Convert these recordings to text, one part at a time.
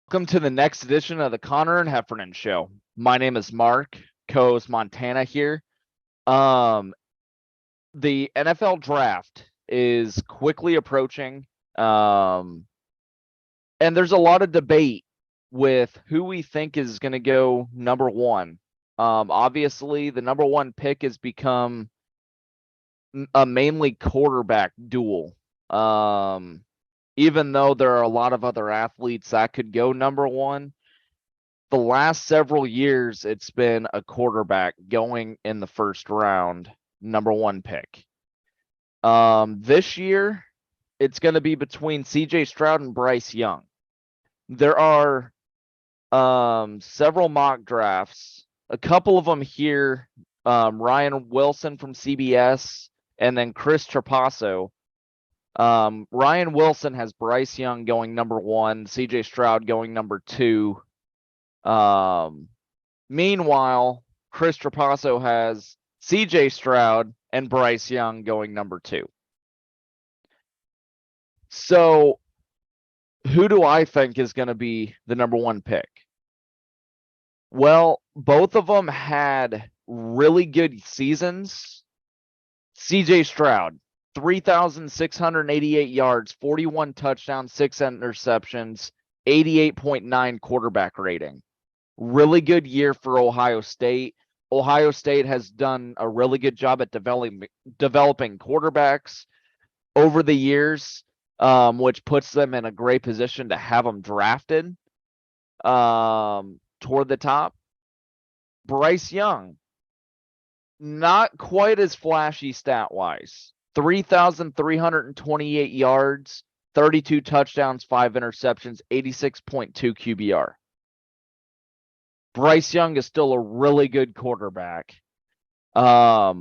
Welcome to the next edition of the Connor and Heffernan Show. My name is Mark, co-host Montana here. Um, the NFL draft is quickly approaching, and there's a lot of debate with who we think is going to go number one. Obviously, the number one pick has become a mainly quarterback duel. Even though there are a lot of other athletes that could go number one, the last several years it's been a quarterback going in the first round, number one pick. This year it's going to be between CJ Stroud and Bryce Young. There are several mock drafts, a couple of them here. Ryan Wilson from CBS and then Chris Trapasso. Ryan Wilson has Bryce Young going number one, CJ Stroud going number two. Meanwhile, Chris Trapasso has CJ Stroud and Bryce Young going number two. So, who do I think is going to be the number one pick? Well, both of them had really good seasons. CJ Stroud, 3,688 yards, 41 touchdowns, 6 interceptions, 88.9 quarterback rating. Really good year for Ohio State. Ohio State has done a really good job at developing quarterbacks over the years, which puts them in a great position to have them drafted toward the top. Bryce Young, not quite as flashy stat-wise. 3,328 yards, 32 touchdowns, 5 interceptions, 86.2 QBR. Bryce Young is still a really good quarterback. I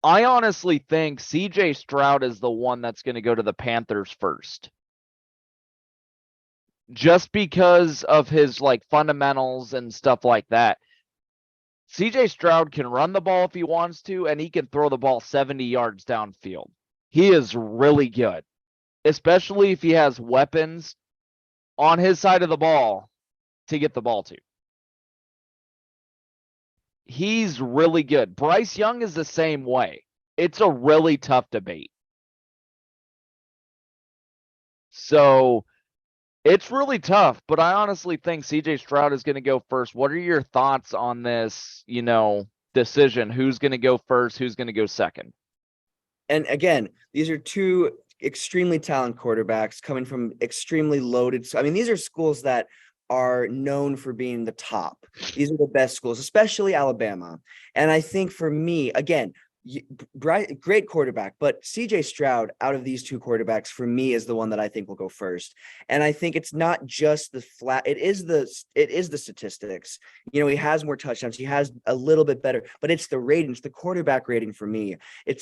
honestly think CJ Stroud is the one that's going to go to the Panthers first. Just because of his fundamentals and stuff like that. CJ Stroud can run the ball if he wants to, and he can throw the ball 70 yards downfield. He is really good, especially if he has weapons on his side of the ball to get the ball to. He's really good. Bryce Young is the same way. It's a really tough debate. So it's really tough, but I honestly think CJ Stroud is going to go first. What are your thoughts on this, decision? Who's going to go first? Who's going to go second? And again, these are two extremely talented quarterbacks coming from extremely loaded. I mean, these are schools that are known for being the top. These are the best schools, especially Alabama. And I think for me, again, great quarterback, but CJ Stroud out of these two quarterbacks for me is the one that I think will go first. And I think it's not just the flat, it is the statistics. He has more touchdowns, he has a little bit better, but it's the ratings, the quarterback rating for me. He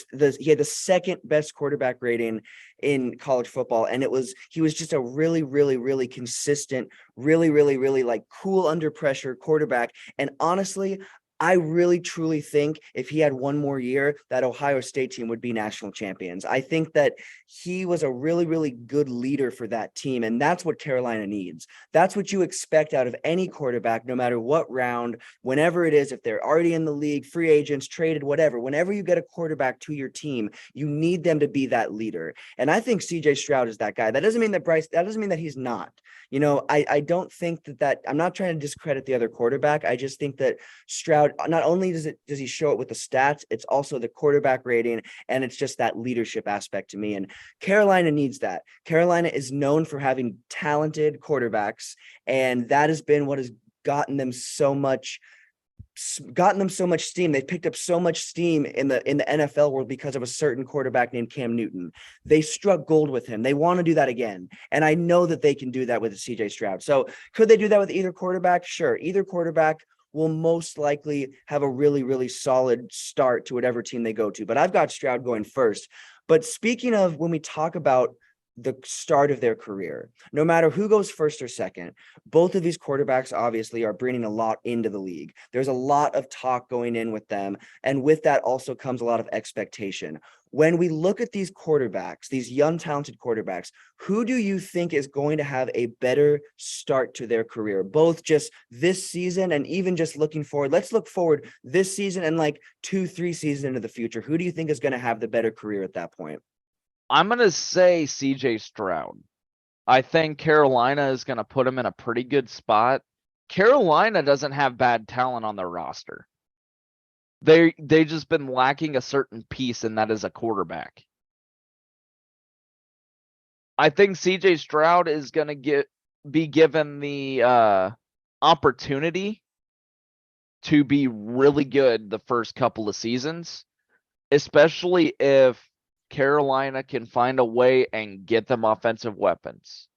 had the second best quarterback rating in college football, and he was just a really, really, really consistent, really, really, really cool under pressure quarterback. And honestly, I really, truly think if he had one more year, that Ohio State team would be national champions. I think that he was a really, really good leader for that team, and that's what Carolina needs. That's what you expect out of any quarterback, no matter what round, whenever it is, if they're already in the league, free agents, traded, whatever. Whenever you get a quarterback to your team, you need them to be that leader. And I think CJ Stroud is that guy. That doesn't mean that he's not. I don't think that I'm not trying to discredit the other quarterback. I just think that Stroud, not only does he show it with the stats, it's also the quarterback rating, and it's just that leadership aspect to me. And Carolina needs that. Carolina is known for having talented quarterbacks, and that has been what has gotten them so much steam. They've picked up so much steam in the NFL world because of a certain quarterback named Cam Newton. They struck gold with him. They want to do that again. And I know that they can do that with CJ Stroud. So could they do that with either quarterback? Sure. Either quarterback will most likely have a really, really solid start to whatever team they go to. But I've got Stroud going first. But speaking of when we talk about the start of their career, no matter who goes first or second, both of these quarterbacks obviously are bringing a lot into the league. There's a lot of talk going in with them. And with that also comes a lot of expectation. when we look at these quarterbacks, these young, talented quarterbacks, who do you think is going to have a better start to their career, both just this season and even just looking forward? Let's look forward this season and like 2-3 seasons into the future. Who do you think is going to have the better career at that point? I'm going to say CJ Stroud. I think Carolina is going to put him in a pretty good spot. Carolina doesn't have bad talent on their roster. They just been lacking a certain piece, and that is a quarterback. I think CJ Stroud is going to be given the opportunity to be really good the first couple of seasons, especially if Carolina can find a way and get them offensive weapons.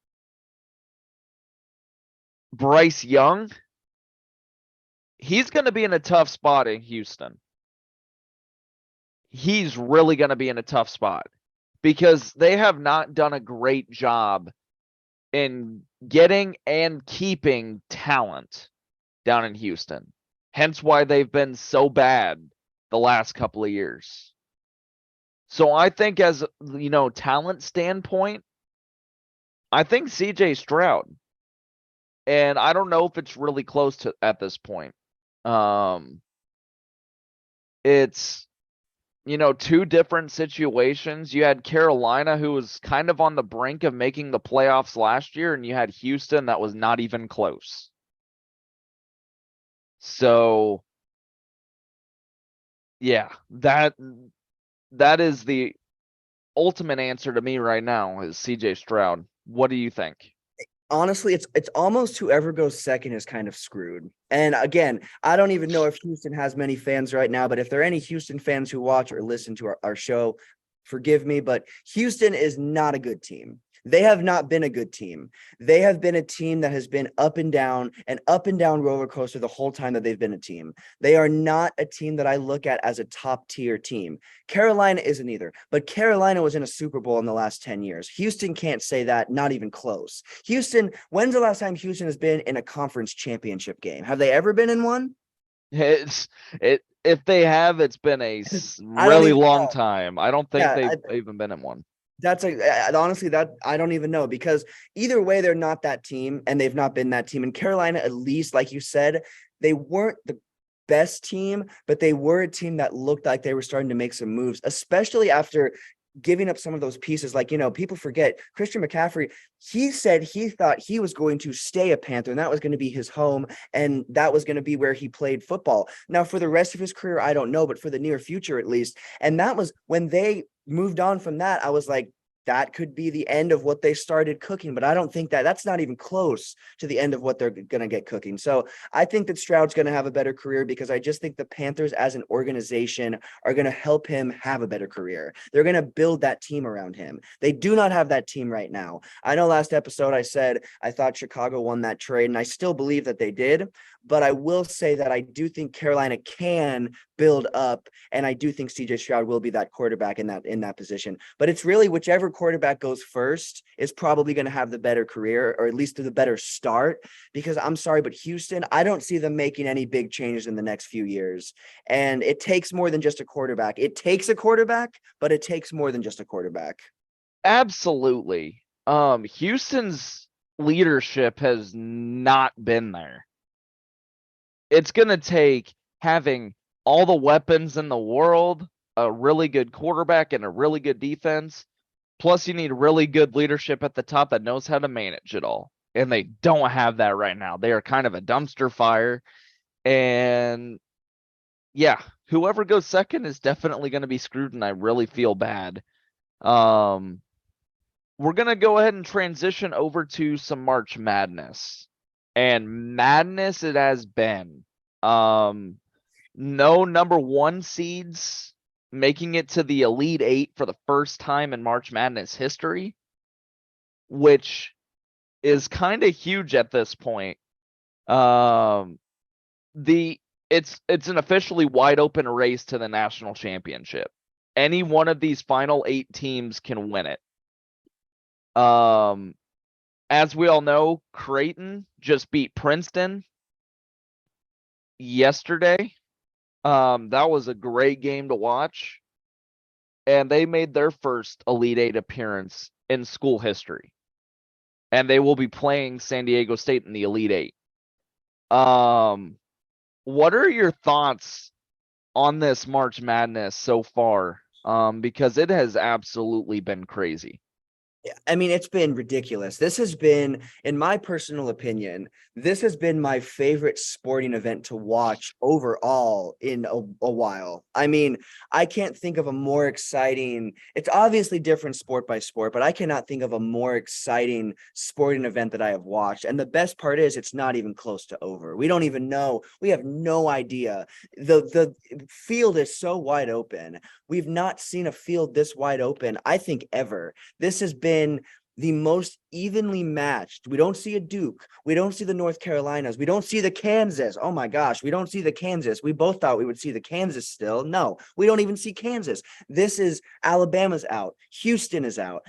Bryce Young, he's going to be in a tough spot in Houston. He's really going to be in a tough spot because they have not done a great job in getting and keeping talent down in Houston. Hence why they've been so bad the last couple of years. So I think as, talent standpoint, I think CJ Stroud. And I don't know if it's really close to at this point. It's, two different situations. You had Carolina, who was kind of on the brink of making the playoffs last year, and you had Houston that was not even close. So, yeah, that is the ultimate answer to me right now is CJ Stroud. What do you think? Honestly, it's almost whoever goes second is kind of screwed. And again, I don't even know if Houston has many fans right now, but if there are any Houston fans who watch or listen to our show, forgive me, but Houston is not a good team. They have not been a good team. They have been a team that has been up and down roller coaster the whole time that they've been a team. They are not a team that I look at as a top tier team. Carolina isn't either, but Carolina was in a Super Bowl in the last 10 years. Houston can't say that, not even close. Houston, when's the last time Houston has been in a conference championship game? Have they ever been in one? If they have, it's been a really long time. I don't think they've even been in one. That's honestly that I don't even know, because either way, they're not that team and they've not been that team. And Carolina, at least, like you said, they weren't the best team, but they were a team that looked like they were starting to make some moves, especially after giving up some of those pieces. Like, people forget Christian McCaffrey. He said he thought he was going to stay a Panther and that was going to be his home and that was going to be where he played football. Now, for the rest of his career, I don't know, but for the near future, at least. And that was when they moved on from that. I was like, that could be the end of what they started cooking, but I don't think that's not even close to the end of what they're going to get cooking. So I think that Stroud's going to have a better career because I just think the Panthers as an organization are going to help him have a better career. They're going to build that team around him. They do not have that team right now. I know last episode I said I thought Chicago won that trade, and I still believe that they did, but I will say that I do think Carolina can build up, and I do think CJ Stroud will be that quarterback in that position. But it's really whichever quarterback goes first is probably going to have the better career, or at least the better start, because I'm sorry, but Houston, I don't see them making any big changes in the next few years. And it takes more than just a quarterback. It takes a quarterback, but it takes more than just a quarterback. Absolutely. Houston's leadership has not been there. It's going to take having all the weapons in the world, a really good quarterback and a really good defense. Plus you need really good leadership at the top that knows how to manage it all. And they don't have that right now. They are kind of a dumpster fire. And yeah, whoever goes second is definitely going to be screwed, and I really feel bad. We're going to go ahead and transition over to some March Madness. And madness it has been. No number one seeds making it to the Elite Eight for the first time in March Madness history, which is kind of huge at this point. It's an officially wide open race to the national championship. Any one of these final 8 teams can win it. As we all know, Creighton just beat Princeton yesterday. That was a great game to watch. and they made their first Elite Eight appearance in school history. And they will be playing San Diego State in the Elite Eight. What are your thoughts on this March Madness so far? Because it has absolutely been crazy. I mean, it's been ridiculous. This has been, in my personal opinion, this has been my favorite sporting event to watch overall in a while. I mean, I can't think of a more exciting, it's obviously different sport by sport, but I cannot think of a more exciting sporting event that I have watched. And the best part is it's not even close to over. We don't even know. We have no idea. The field is so wide open. We've not seen a field this wide open, I think, ever. This has been the most evenly matched. We don't see a Duke. We don't see the North Carolinas. We don't see the Kansas. Oh my gosh, we don't see the Kansas. We both thought we would see the Kansas still. No, we don't even see Kansas. This is Alabama's out. Houston is out.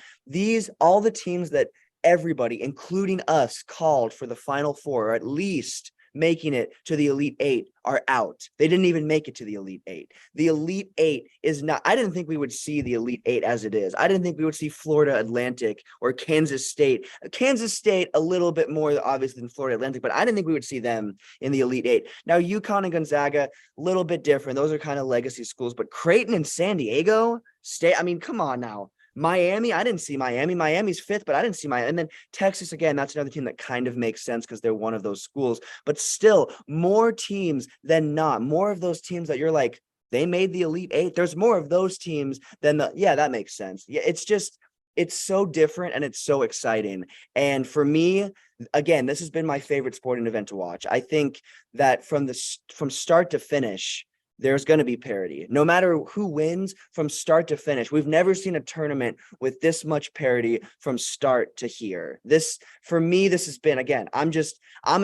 All the teams that everybody, including us, called for the Final Four, or at least making it to the Elite Eight, are out. They didn't even make it to the Elite Eight. The Elite Eight is not, I didn't think we would see the Elite Eight as it is. I didn't think we would see Florida Atlantic or Kansas State. Kansas State a little bit more obviously than Florida Atlantic, but I didn't think we would see them in the Elite Eight. Now, UConn and Gonzaga, a little bit different. Those are kind of legacy schools, but Creighton and San Diego State, I mean, come on now. Miami, I didn't see Miami. Miami's fifth, but I didn't see Miami. And then Texas, again, that's another team that kind of makes sense because they're one of those schools. But still, more teams than not, more of those teams that you're like, they made the Elite Eight. There's more of those teams than yeah, that makes sense. Yeah, it's so different and it's so exciting. And for me, again, this has been my favorite sporting event to watch. I think that from start to finish, there's going to be parity no matter who wins from start to finish. We've never seen a tournament with this much parity from start to here. For me, this has been, again, I'm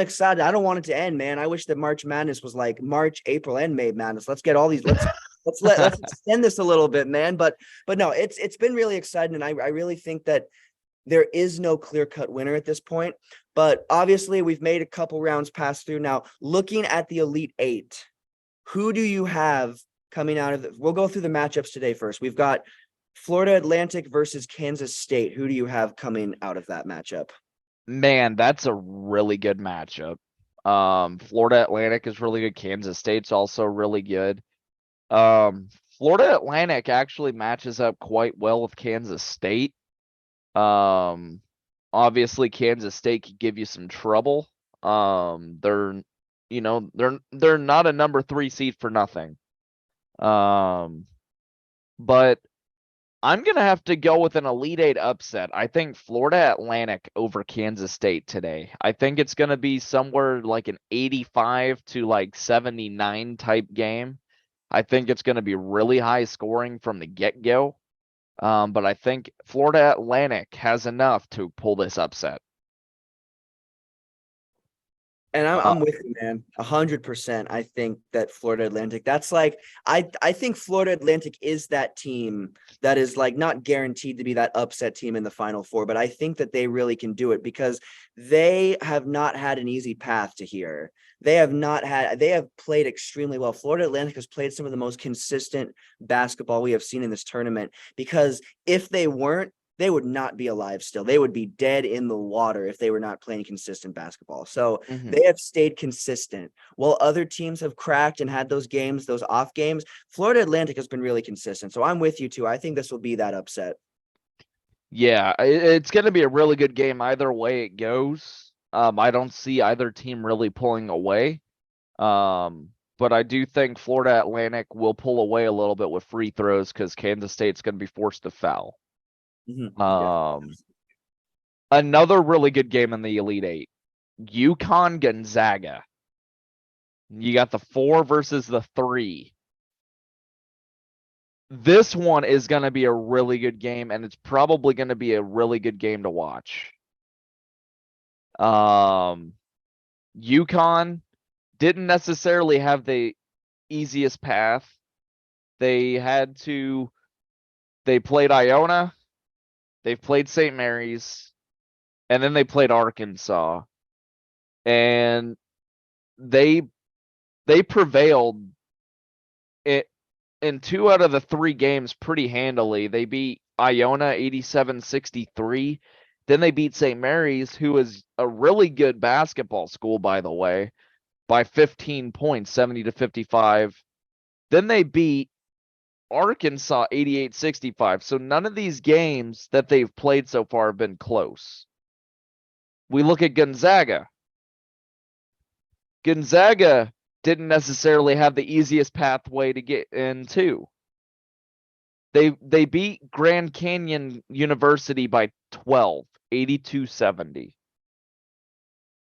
excited. I don't want it to end, man. I wish that March Madness was like March, April, and May Madness. Let's get all these, let's extend this a little bit, man. But no, it's been really exciting. And I really think that there is no clear-cut winner at this point, but obviously we've made a couple rounds pass through. Now, looking at the Elite Eight, who do you have coming out of we'll go through the matchups today first. We've got Florida Atlantic versus Kansas State. Who do you have coming out of that matchup? Man, that's a really good matchup. Florida Atlantic is really good. Kansas State's also really good. Florida Atlantic actually matches up quite well with Kansas State. Obviously Kansas State could give you some trouble. They're not a number 3 seed for nothing. But I'm going to have to go with an Elite Eight upset. I think Florida Atlantic over Kansas State today. I think it's going to be somewhere like an 85 to like 79 type game. I think it's going to be really high scoring from the get-go. But I think Florida Atlantic has enough to pull this upset. And I'm with you, man. 100%. I think that Florida Atlantic, that's like, I think Florida Atlantic is that team that is like not guaranteed to be that upset team in the Final Four, but I think that they really can do it because they have not had an easy path to here. They have played extremely well. Florida Atlantic has played some of the most consistent basketball we have seen in this tournament, because if they weren't, they would not be alive still. They would be dead in the water if they were not playing consistent basketball. So they have stayed consistent. While other teams have cracked and had those games, those off games, Florida Atlantic has been really consistent. So I'm with you too. I think this will be that upset. Yeah, it's going to be a really good game either way it goes. I don't see either team really pulling away. But I do think Florida Atlantic will pull away a little bit with free throws because Kansas State's going to be forced to foul. Another really good game in the Elite Eight, UConn Gonzaga. You got the 4 versus the 3. This one is going to be a really good game, and it's probably going to be a really good game to watch. UConn didn't necessarily have the easiest path. They played Iona, they've played St. Mary's, and then they played Arkansas. And they prevailed in 2 out of the 3 games pretty handily. They beat Iona 87-63. Then they beat St. Mary's, who is a really good basketball school, by the way, by 15 points, 70-55. Then they beat Arkansas 88-65. So none of these games that they've played so far have been close. We look at Gonzaga. Gonzaga didn't necessarily have the easiest pathway to get into. They beat Grand Canyon University by 12, 82-70.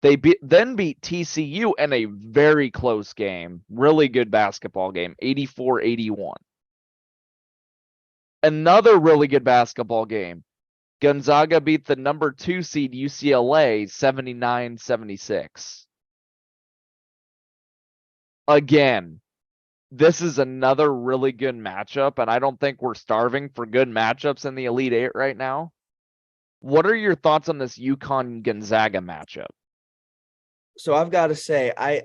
They then beat TCU in a very close game, really good basketball game, 84-81. Another really good basketball game. Gonzaga beat the number 2 seed UCLA 79-76. Again, this is another really good matchup, and I don't think we're starving for good matchups in the Elite Eight right now. What are your thoughts on this UConn Gonzaga matchup? So I've got to say, I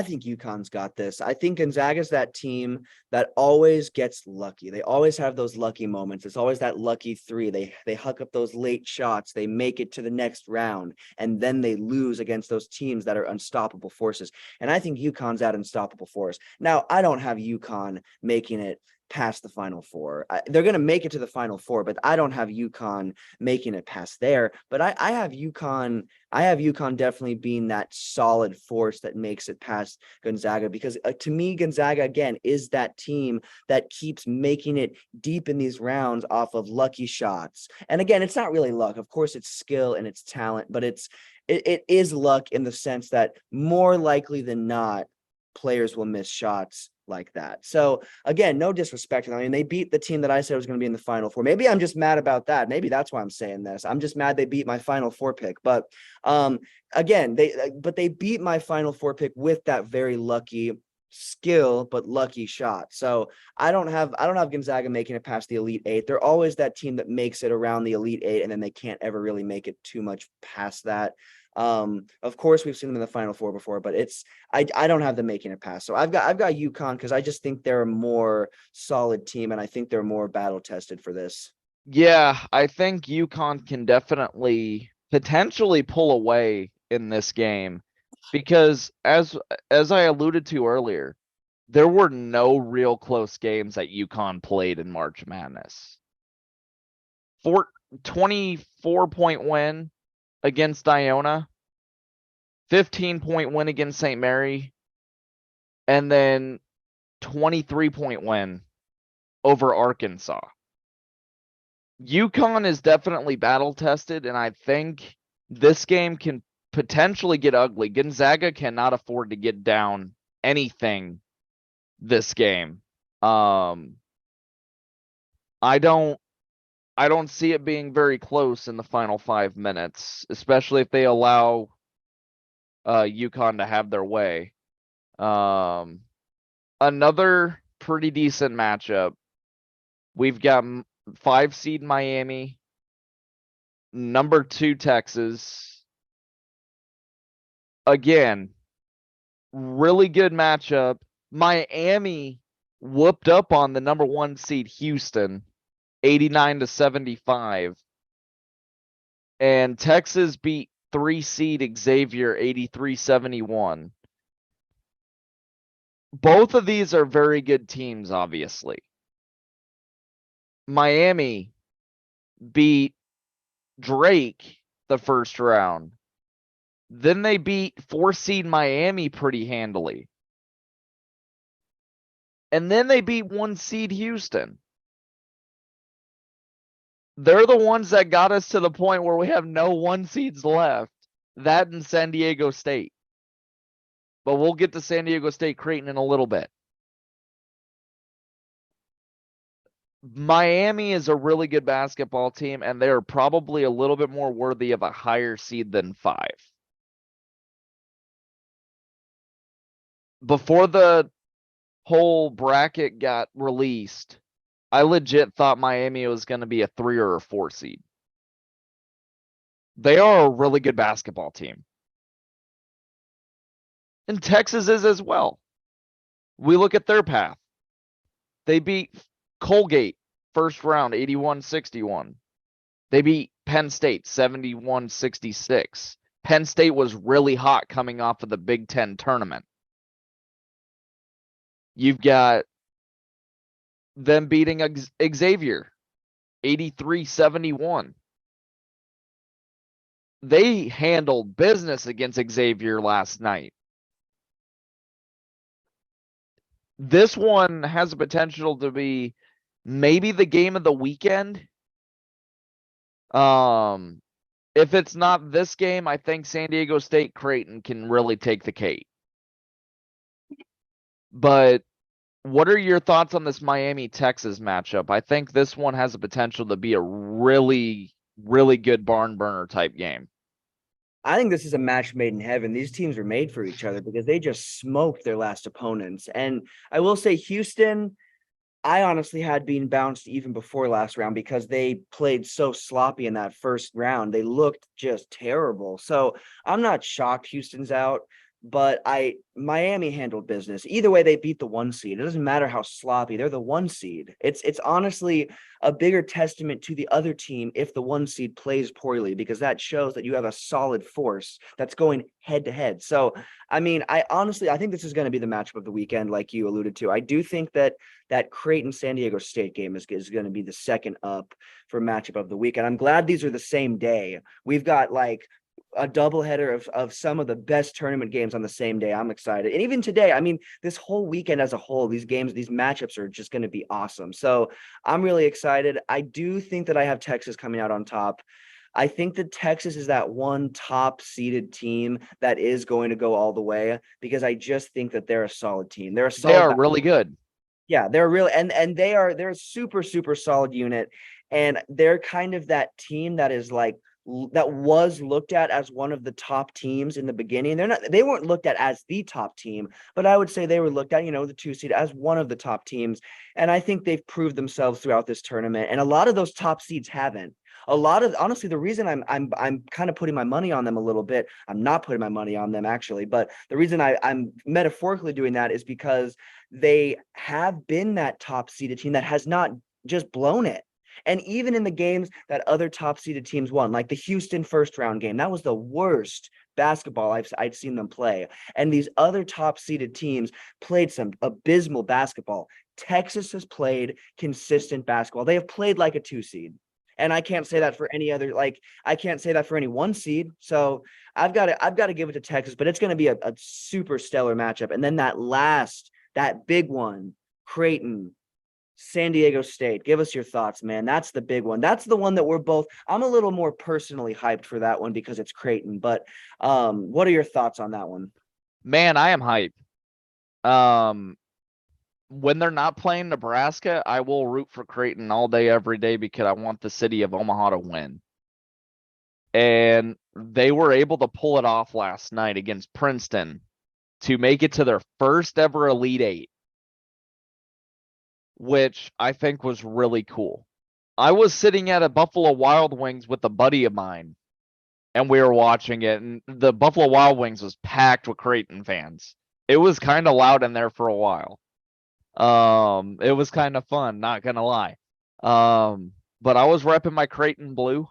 think UConn's got this. I think Gonzaga's that team that always gets lucky. They always have those lucky moments. It's always that lucky three. They huck up those late shots. They make it to the next round, and then they lose against those teams that are unstoppable forces. And I think UConn's that unstoppable force. Now, I don't have UConn making it past the Final Four. They're going to make it to the Final Four, but I don't have UConn making it past there. But I have UConn. I have UConn definitely being that solid force that makes it past Gonzaga, because to me, Gonzaga, again, is that team that keeps making it deep in these rounds off of lucky shots. And again, it's not really luck. Of course, it's skill and it's talent, but it is luck in the sense that more likely than not, players will miss shots like that. So again, no disrespect. I mean, they beat the team that I said was going to be in the Final Four. Maybe I'm just mad about that. Maybe that's why I'm saying this. I'm just mad they beat my Final Four pick. But again, they beat my Final Four pick with that very lucky skill but lucky shot. So I don't have Gonzaga making it past the Elite Eight. They're always that team that makes it around the Elite Eight, and then they can't ever really make it too much past that. Of course, we've seen them in the Final Four before, but I don't have them making it past. So I've got UConn because I just think they're a more solid team, and I think they're more battle tested for this. Yeah, I think UConn can definitely potentially pull away in this game, because as I alluded to earlier, there were no real close games that UConn played in March Madness. 24-point win against Iona, 15-point win against St. Mary, and then 23-point win over Arkansas. UConn is definitely battle tested, and I think this game can potentially get ugly. Gonzaga cannot afford to get down anything this game. I don't see it being very close in the final 5 minutes, especially if they allow UConn to have their way. Another pretty decent matchup. We've got 5 seed Miami, number 2 Texas. Again, really good matchup. Miami whooped up on the number 1 seed Houston, 89-75. And Texas beat 3 seed Xavier, 83-71. Both of these are very good teams, obviously. Miami beat Drake the first round. Then they beat 4 seed Miami pretty handily. And then they beat 1 seed Houston. They're the ones that got us to the point where we have no 1 seeds left. That and San Diego State. But we'll get to San Diego State Creighton in a little bit. Miami is a really good basketball team, and they're probably a little bit more worthy of a higher seed than 5. Before the whole bracket got released, I legit thought Miami was going to be a 3 or a 4 seed. They are a really good basketball team. And Texas is as well. We look at their path. They beat Colgate first round 81-61. They beat Penn State 71-66. Penn State was really hot coming off of the Big Ten tournament. You've got them beating Xavier 83-71. They handled business against Xavier last night. This one has the potential to be maybe the game of the weekend. If it's not this game, I think San Diego State Creighton can really take the cake. But what are your thoughts on this Miami-Texas matchup? I think this one has the potential to be a really, really good barn burner type game. I think this is a match made in heaven. These teams are made for each other because they just smoked their last opponents. And I will say Houston, I honestly had been bounced even before last round because they played so sloppy in that first round. They looked just terrible. So I'm not shocked Houston's out, but Miami handled business. Either way, they beat the 1 seed. It doesn't matter how sloppy, they're the 1 seed. It's honestly a bigger testament to the other team if the 1 seed plays poorly, because that shows that you have a solid force that's going head to head. So, I mean, I think this is going to be the matchup of the weekend, like you alluded to. I do think that Creighton San Diego State game is going to be the second up for matchup of the weekend. I'm glad these are the same day. We've got like a doubleheader of some of the best tournament games on the same day. I'm excited. And even today, I mean, this whole weekend as a whole, these matchups are just going to be awesome. So I'm really excited. I do think that I have Texas coming out on top. I think that Texas is that one top seeded team that is going to go all the way because I just think that they're a solid team. They are really good. Yeah, they're real, and they're a super, super solid unit. And they're kind of that team that is like that was looked at as one of the top teams in the beginning. They weren't looked at as the top team, but I would say they were looked at, the 2 seed, as one of the top teams. And I think they've proved themselves throughout this tournament. And a lot of those top seeds haven't. Honestly, the reason I'm kind of putting my money on them a little bit, I'm not putting my money on them actually, but the reason I'm metaphorically doing that is because they have been that top seeded team that has not just blown it. And even in the games that other top seeded teams won, like the Houston first round game, that was the worst basketball I'd seen them play. And these other top seeded teams played some abysmal basketball. Texas has played consistent basketball. They have played like a 2 seed. And I can't say that for any other, I can't say that for any 1 seed. So I've got to give it to Texas, but it's going to be a super stellar matchup. And then that big one, Creighton, San Diego State. Give us your thoughts, man. That's the big one. That's the one that I'm a little more personally hyped for that one because it's Creighton. But what are your thoughts on that one? Man, I am hyped. When they're not playing Nebraska, I will root for Creighton all day, every day, because I want the city of Omaha to win. And they were able to pull it off last night against Princeton to make it to their first ever Elite Eight, which I think was really cool. I was sitting at a Buffalo Wild Wings with a buddy of mine, and we were watching it, and the Buffalo Wild Wings was packed with Creighton fans. It was kind of loud in there for a while. It was kind of fun, not gonna lie. But I was repping my Creighton blue.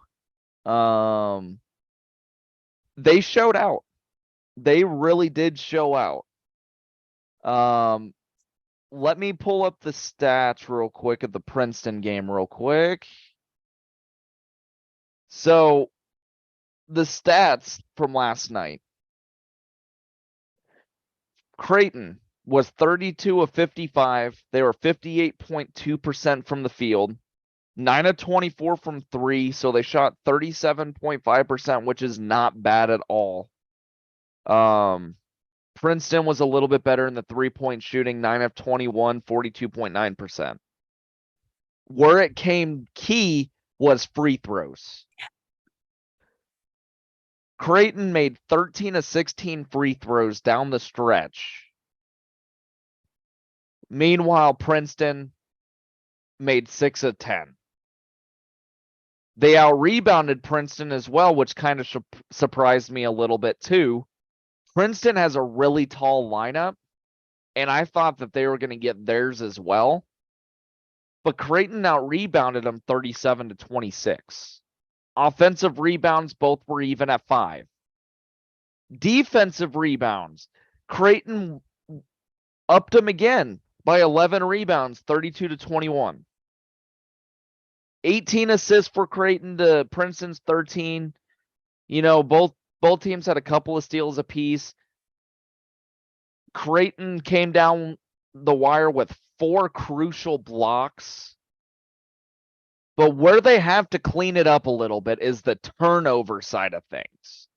They showed out. They really did show out. Let me pull up the stats real quick of the Princeton game real quick. So the stats from last night. Creighton was 32 of 55. They were 58.2% from the field. 9 of 24 from 3, so they shot 37.5%, which is not bad at all. Princeton was a little bit better in the 3-point shooting, 9 of 21, 42.9%. Where it came key was free throws. Creighton made 13 of 16 free throws down the stretch. Meanwhile, Princeton made 6 of 10. They out-rebounded Princeton as well, which kind of surprised me a little bit too. Princeton has a really tall lineup, and I thought that they were going to get theirs as well. but Creighton out rebounded them 37-26. Offensive rebounds, both were even at 5. Defensive rebounds, Creighton upped them again by 11 rebounds, 32-21. 18 assists for Creighton to Princeton's 13. Both teams had a couple of steals apiece. Creighton came down the wire with 4 crucial blocks. But where they have to clean it up a little bit is the turnover side of things.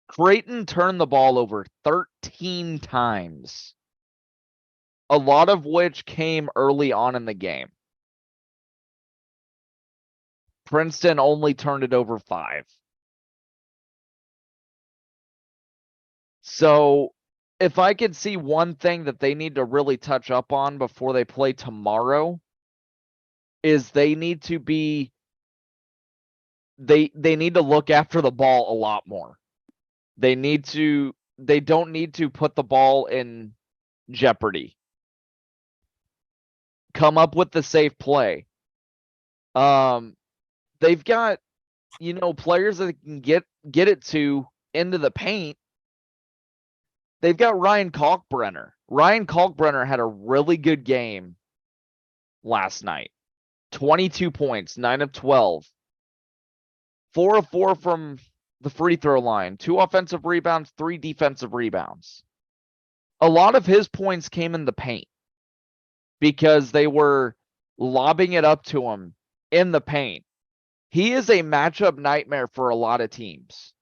Creighton turned the ball over 13 times, a lot of which came early on in the game. Princeton only turned it over 5. So if I could see one thing that they need to really touch up on before they play tomorrow, is they need to look after the ball a lot more. They don't need to put the ball in jeopardy. Come up with the safe play. They've got, players that can get it to into the paint. They've got Ryan Kalkbrenner. Ryan Kalkbrenner had a really good game last night. 22 points, 9 of 12. 4 of 4 from the free throw line, 2 offensive rebounds, 3 defensive rebounds. A lot of his points came in the paint because they were lobbing it up to him in the paint. He is a matchup nightmare for a lot of teams.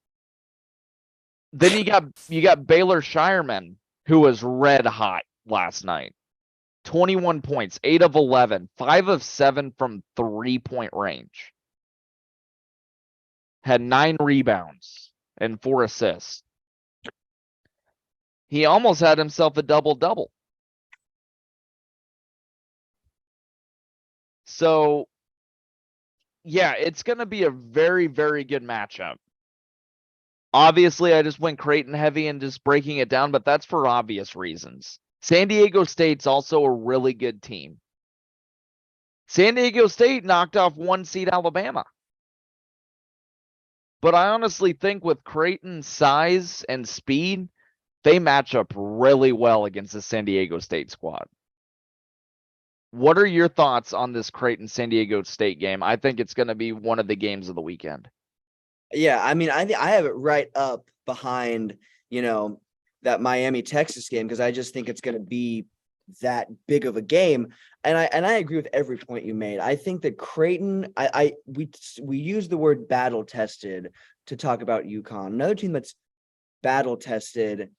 Then you got Baylor Shireman, who was red hot last night. 21 points, 8 of 11, 5 of 7 from 3-point range. Had 9 rebounds and 4 assists. He almost had himself a double-double. So, yeah, it's going to be a very, very good matchup. Obviously, I just went Creighton heavy and just breaking it down, but that's for obvious reasons. San Diego State's also a really good team. San Diego State knocked off 1-seed Alabama. But I honestly think with Creighton's size and speed, they match up really well against the San Diego State squad. What are your thoughts on this Creighton-San Diego State game? I think it's going to be one of the games of the weekend. Yeah, I mean, I have it right up behind, that Miami-Texas game because I just think it's going to be that big of a game. And I agree with every point you made. I think that Creighton, we use the word battle tested to talk about UConn. Another team that's battle tested,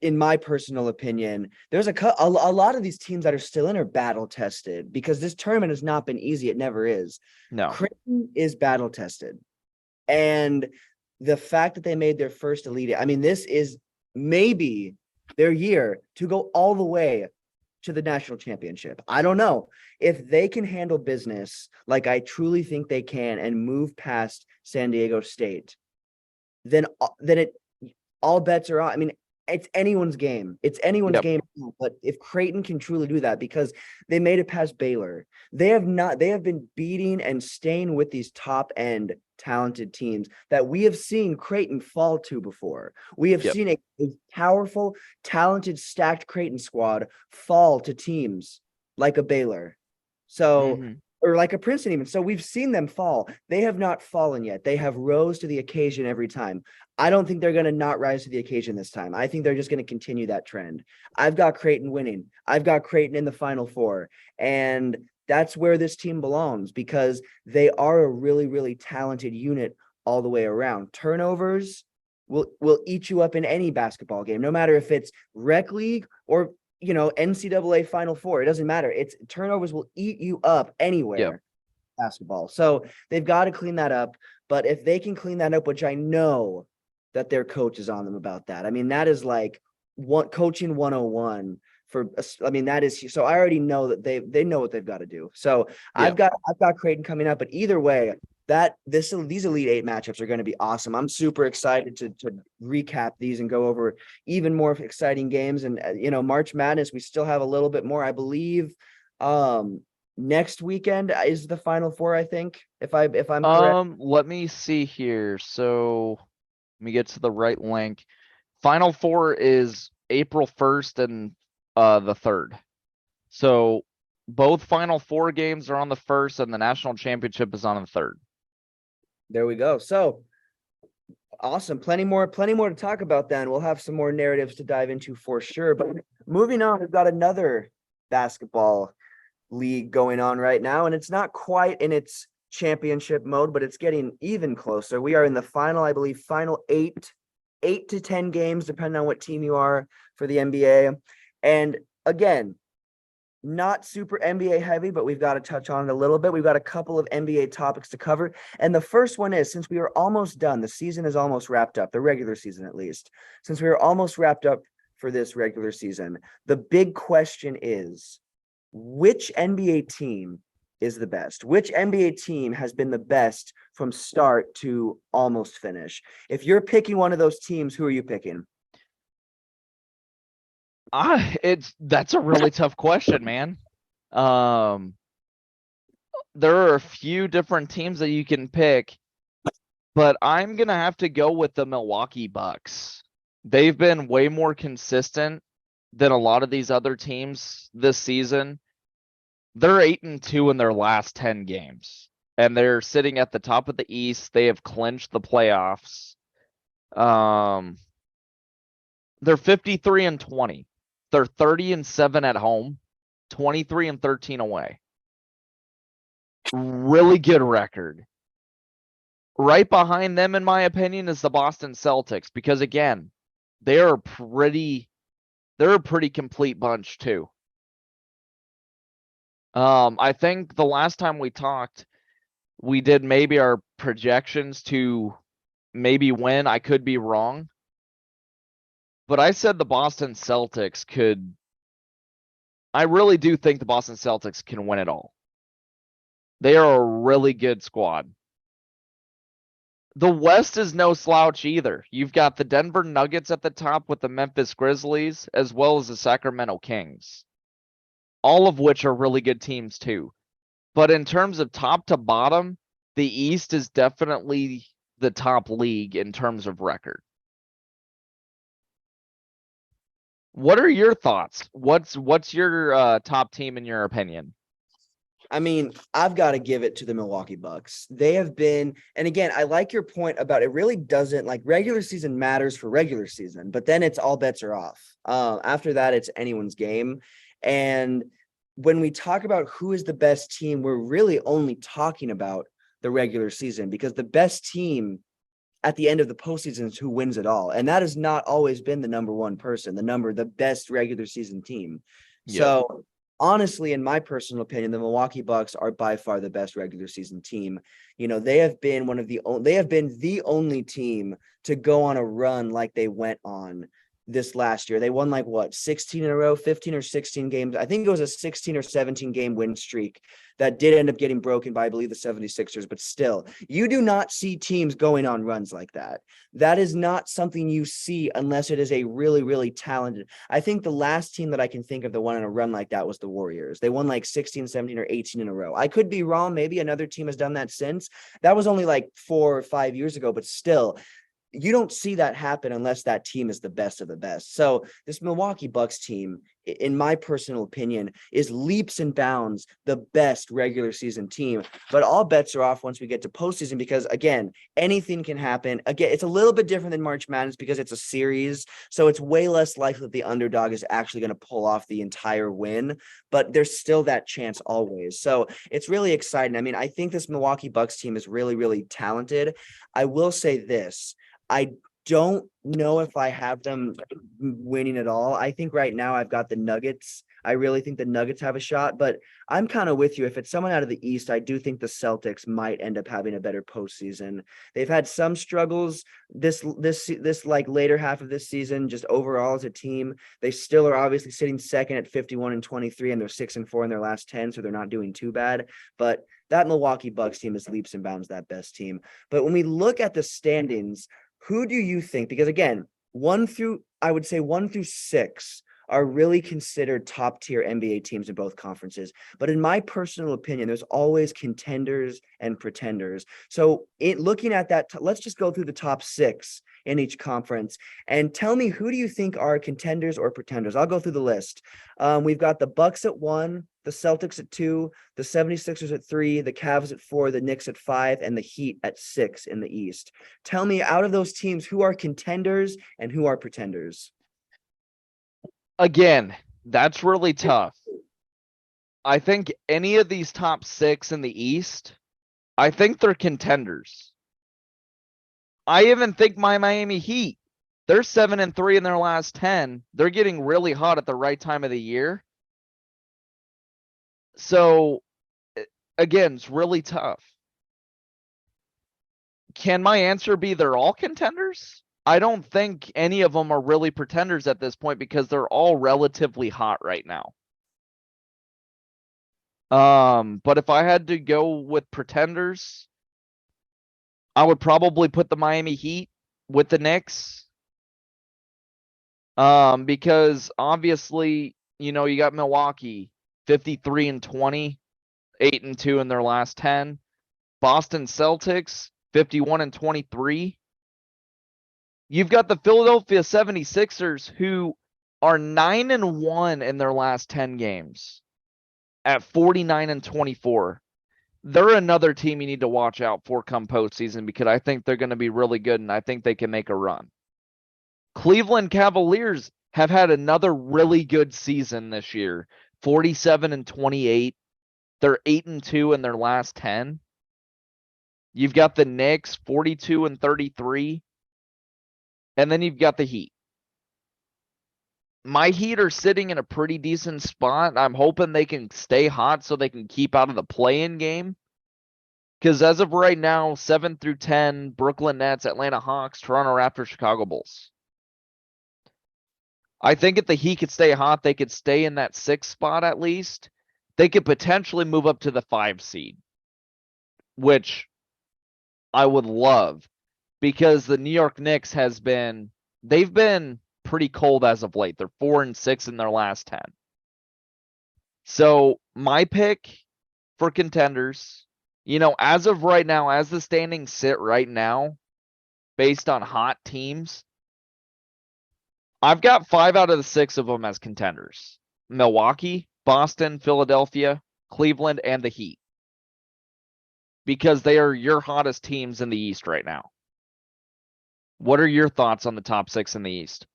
in my personal opinion, there's a lot of these teams that are still in are battle tested because this tournament has not been easy. It never is. No. Creighton is battle tested. And the fact that they made their first Elite, I mean, this is maybe their year to go all the way to the national championship. I don't know if they can handle business like I truly think they can and move past San Diego State. Then all bets are on. I mean, it's anyone's game. It's anyone's game. But if Creighton can truly do that, because they made it past Baylor, they have been beating and staying with these top end talented teams that we have seen Creighton fall to before. We have seen a powerful, talented, stacked Creighton squad fall to teams like a Baylor. So, or like a Princeton even. So we've seen them fall. They have not fallen yet. They have rose to the occasion every time. I don't think they're going to not rise to the occasion this time. I think they're just going to continue that trend. I've got Creighton winning. I've got Creighton in the Final Four. And that's where this team belongs because they are a really, really talented unit all the way around. Turnovers will eat you up in any basketball game, no matter if it's rec league or, NCAA Final Four. It doesn't matter. It's turnovers will eat you up anywhere. Basketball. So they've got to clean that up. But if they can clean that up, which I know that their coach is on them about that. I mean, that is like coaching 101 that is, so I already know that they know what they've got to do. So I've got Creighton coming up, but either way, these Elite Eight matchups are going to be awesome. I'm super excited to recap these and go over even more exciting games. And March Madness, we still have a little bit more, I believe. Next weekend is the Final Four, I think, if I'm correct. Let me see here. So let me get to the right link. Final Four is April 1st and the 3rd. So both Final Four games are on the 1st and the national championship is on the 3rd. There we go. So awesome. Plenty more to talk about then. We'll have some more narratives to dive into for sure. But moving on, we've got another basketball league going on right now, and it's not quite in its championship mode, but it's getting even closer. We are in the final, I believe, final eight to 10 games, depending on what team you are for the NBA. And again, not super NBA heavy, but we've got to touch on it a little bit. We've got a couple of NBA topics to cover. And the first one is, since we are almost done, the season is almost wrapped up, the regular season at least. Since we are almost wrapped up for this regular season, the big question is, which NBA team is the best? Which NBA team has been the best from start to almost finish? If you're picking one of those teams, who are you picking? That's a really tough question, man. There are a few different teams that you can pick, but I'm gonna have to go with the Milwaukee Bucks. They've been way more consistent than a lot of these other teams this season. They're 8-2 in their last 10 games, and they're sitting at the top of the East. They have clinched the playoffs. They're 53-20. They're 30-7 at home, 23-13 away. Really good record. Right behind them, in my opinion, is the Boston Celtics, because again, they're a pretty complete bunch too. I think the last time we talked, we did maybe our projections to maybe win. I could be wrong. But I said the Boston Celtics could. I really do think the Boston Celtics can win it all. They are a really good squad. The West is no slouch either. You've got the Denver Nuggets at the top with the Memphis Grizzlies, as well as the Sacramento Kings. All of which are really good teams too. But in terms of top to bottom, the East is definitely the top league in terms of record. What are your thoughts? What's your top team in your opinion? I mean, I've got to give it to the Milwaukee Bucks. They have been, and again, I like your point about it really doesn't, like, regular season matters for regular season, but then it's all bets are off. After that, it's anyone's game. And when we talk about who is the best team, we're really only talking about the regular season, because the best team at the end of the postseason is who wins it all. And that has not always been the number one person, the best regular season team. Yep. So honestly, in my personal opinion, the Milwaukee Bucks are by far the best regular season team. They have been the only team to go on a run like they went on this last year. They won 16 in a row, 15 or 16 games. I think it was a 16 or 17 game win streak that did end up getting broken by, I believe, the 76ers. But still, you do not see teams going on runs like that. That is not something you see unless it is a really, really talented. I think the last team that I can think of that won on a run like that was the Warriors. They won 16, 17 or 18 in a row. I could be wrong. Maybe another team has done that since. That was only 4 or 5 years ago, but still, you don't see that happen unless that team is the best of the best. So this Milwaukee Bucks team, in my personal opinion, is leaps and bounds the best regular season team. But all bets are off once we get to postseason, because again, anything can happen. Again, it's a little bit different than March Madness because it's a series. So it's way less likely that the underdog is actually going to pull off the entire win, but there's still that chance always. So it's really exciting. I mean, I think this Milwaukee Bucks team is really, really talented. I will say this. I don't know if I have them winning at all. I think right now I've got the Nuggets I really think the Nuggets have a shot, but I'm kind of with you. If it's someone out of the East, I do think the Celtics might end up having a better postseason. They've had some struggles this like later half of this season, just overall as a team. They still are obviously sitting second at 51-23, and they're 6-4 in their last 10, so they're not doing too bad. But that Milwaukee Bucks team is leaps and bounds that best team. But when we look at the standings, who do you think? Because again, I would say 1-6 are really considered top tier NBA teams in both conferences. But in my personal opinion, there's always contenders and pretenders. So looking at that, let's just go through the top 6 in each conference and tell me, who do you think are contenders or pretenders? I'll go through the list. We've got the Bucks at 1, the Celtics at 2, the 76ers at 3, the Cavs at 4, the Knicks at 5, and the Heat at 6 in the East. Tell me, out of those teams, who are contenders and who are pretenders? Again, that's really tough. I think any of these top 6 in the East, I think they're contenders. I even think my Miami Heat, they're 7-3 in their last 10. They're getting really hot at the right time of the year. So again, it's really tough. Can my answer be they're all contenders? I don't think any of them are really pretenders at this point because they're all relatively hot right now. But if I had to go with pretenders, I would probably put the Miami Heat with the Knicks. Because obviously, you got Milwaukee 53-20, 8-2 in their last 10. Boston Celtics 51-23. You've got the Philadelphia 76ers who are 9-1 in their last 10 games at 49-24. They're another team you need to watch out for come postseason because I think they're going to be really good and I think they can make a run. Cleveland Cavaliers have had another really good season this year, 47-28. They're 8-2 in their last 10. You've got the Knicks 42-33. And then you've got the Heat. My Heat are sitting in a pretty decent spot. I'm hoping they can stay hot so they can keep out of the play-in game. Because as of right now, 7-10, Brooklyn Nets, Atlanta Hawks, Toronto Raptors, Chicago Bulls. I think if the Heat could stay hot, they could stay in that 6th spot at least. They could potentially move up to the 5 seed, which I would love. Because the New York Knicks they've been pretty cold as of late. They're 4-6 in their last 10. So my pick for contenders, as of right now, as the standings sit right now, based on hot teams, I've got 5 out of the 6 of them as contenders. Milwaukee, Boston, Philadelphia, Cleveland, and the Heat. Because they are your hottest teams in the East right now. What are your thoughts on the top 6 in the East?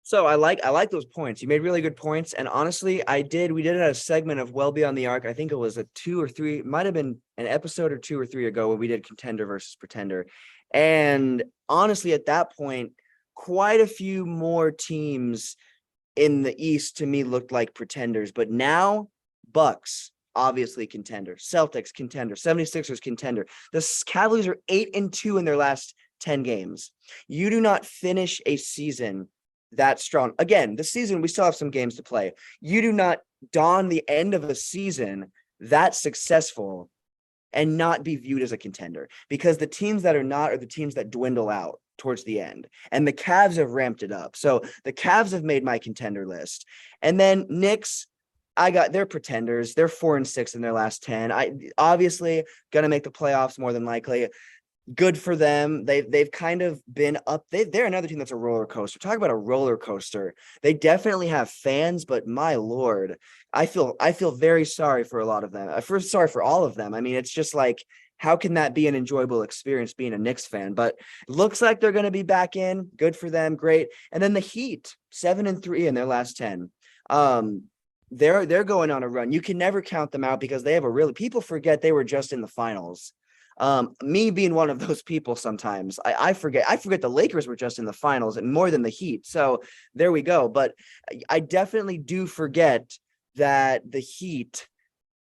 So I like those points. You made really good points. And honestly, we did a segment of Well Beyond the Arc. I think it was a 2 or 3, it might have been an episode or 2 or 3 ago when we did contender versus pretender. And honestly, at that point, quite a few more teams in the East to me looked like pretenders. But now, Bucks, obviously contender. Celtics, contender. 76ers, contender. The Cavaliers are 8-2 in their last 10 games. You do not finish a season that strong. Again, the season, we still have some games to play. You do not dawn the end of a season that successful and not be viewed as a contender, because the teams that are not are the teams that dwindle out towards the end. And the Cavs have ramped it up. So the Cavs have made my contender list. And then Knicks, they're pretenders. They're 4-6 in their last 10. Obviously going to make the playoffs more than likely. Good for them. They've kind of been up. They're another team that's a roller coaster. Talk about a roller coaster. They definitely have fans, but my Lord, I feel very sorry for a lot of them. Sorry for all of them. I mean, it's just like, how can that be an enjoyable experience being a Knicks fan? But it looks like they're going to be back in. Good for them. Great. And then the Heat, 7-3 in their last 10. They're going on a run. You can never count them out because they have people forget they were just in the finals. Me being one of those people, sometimes I forget the Lakers were just in the finals and more than the Heat. So there we go. But I definitely do forget that the Heat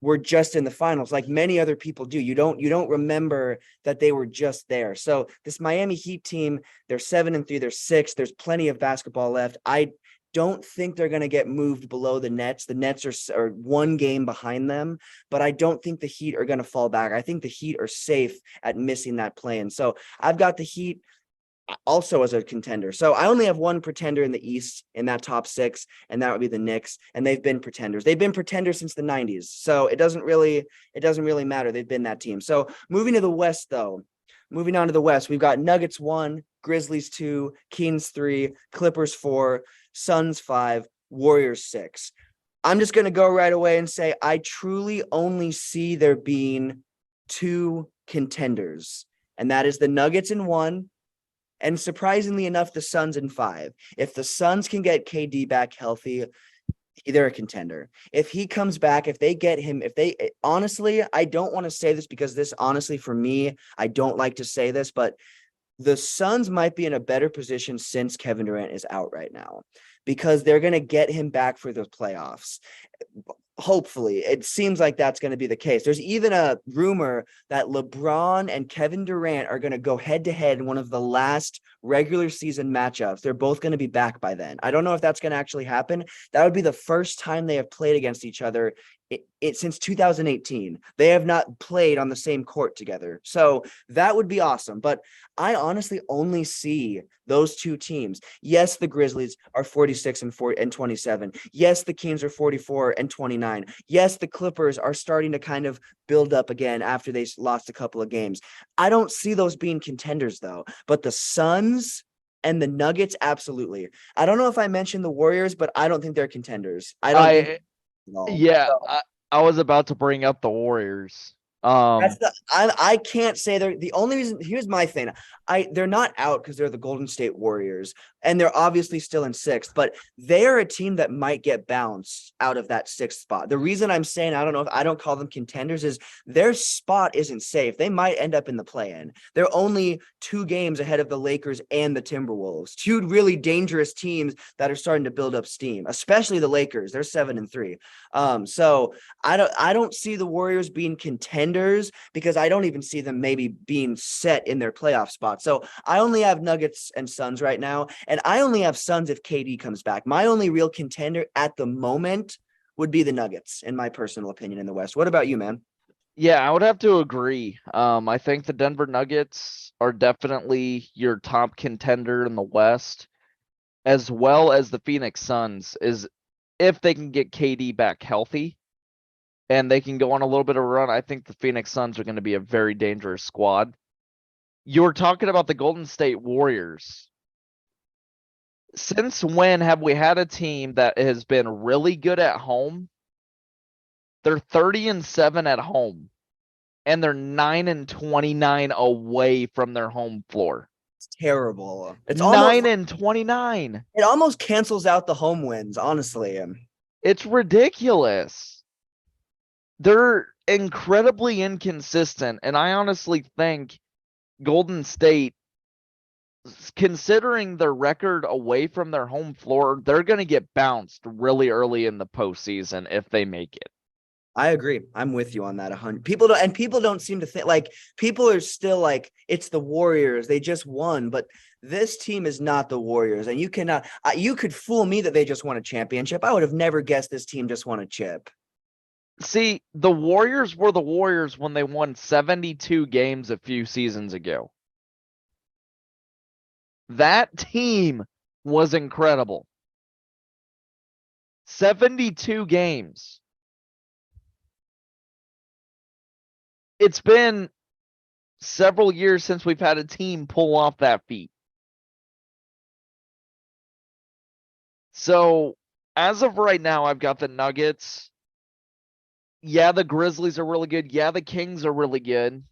were just in the finals, like many other people do. You don't remember that they were just there. So this Miami Heat team, they're 7-3, they're 6. There's plenty of basketball left. I don't think they're going to get moved below the Nets. The Nets are one game behind them, but I don't think the Heat are going to fall back. I think the Heat are safe at missing that play. And so I've got the Heat also as a contender. So I only have one pretender in the East in that top 6, and that would be the Knicks. And they've been pretenders. They've been pretenders since the 90s. So it doesn't really matter. They've been that team. So moving to the West, though, moving on to the West, we've got Nuggets 1, Grizzlies 2, Kings 3, Clippers 4, Suns 5, Warriors 6. I'm just going to go right away and say I truly only see there being 2 contenders, and that is the Nuggets in 1, and surprisingly enough, the Suns in 5. If the Suns can get KD back healthy, they're a contender. If he comes back, if they get him, honestly, I don't want to say this because this, honestly, for me, I don't like to say this, but the Suns might be in a better position since Kevin Durant is out right now, because they're going to get him back for the playoffs. Hopefully, it seems like that's going to be the case. There's even a rumor that LeBron and Kevin Durant are going to go head to head in one of the last regular season matchups. They're both going to be back by then. I don't know if that's going to actually happen. That would be the first time they have played against each other since 2018. They have not played on the same court together. So that would be awesome. But I honestly only see those 2 teams. Yes, the Grizzlies are 46 and 27. Yes, the Kings are 44 and 29. Yes, the Clippers are starting to kind of build up again after they lost a couple of games. I don't see those being contenders, though. But the Suns and the Nuggets, absolutely. I don't know if I mentioned the Warriors, but I don't think they're contenders. I don't think at all. Yeah, I was about to bring up the Warriors. I can't say they're the only reason. Here's my thing. They're not out because they're the Golden State Warriors, and they're obviously still in 6th, but they are a team that might get bounced out of that 6th spot. The reason I'm saying I don't know if I don't call them contenders is their spot isn't safe. They might end up in the play-in. They're only 2 games ahead of the Lakers and the Timberwolves, 2 really dangerous teams that are starting to build up steam, especially the Lakers. They're 7-3. So I don't see the Warriors being contenders because I don't even see them maybe being set in their playoff spot. So I only have Nuggets and Suns right now, and I only have Suns if KD comes back. My only real contender at the moment would be the Nuggets, in my personal opinion, in the West. What about you, man? Yeah, I would have to agree. I think the Denver Nuggets are definitely your top contender in the West, as well as the Phoenix Suns, is if they can get KD back healthy and they can go on a little bit of a run. I think the Phoenix Suns are going to be a very dangerous squad. You were talking about the Golden State Warriors. Since when have we had a team that has been really good at home? They're 30-7 at home, and they're 9-29 away from their home floor. It's terrible. It's 9-29. It almost cancels out the home wins, honestly. It's ridiculous. They're incredibly inconsistent, and I honestly think Golden State, considering their record away from their home floor, they're going to get bounced really early in the postseason if they make it. I agree. I'm with you on that. 100 people don't seem to think, like, people are still like, it's the Warriors. They just won, but this team is not the Warriors. And you cannot, you could fool me that they just won a championship. I would have never guessed this team just won a chip. See, the Warriors were the Warriors when they won 72 games a few seasons ago. That team was incredible. 72 games. It's been several years since we've had a team pull off that feat. So, as of right now, I've got the Nuggets. Yeah, the Grizzlies are really good. Yeah, the Kings are really good.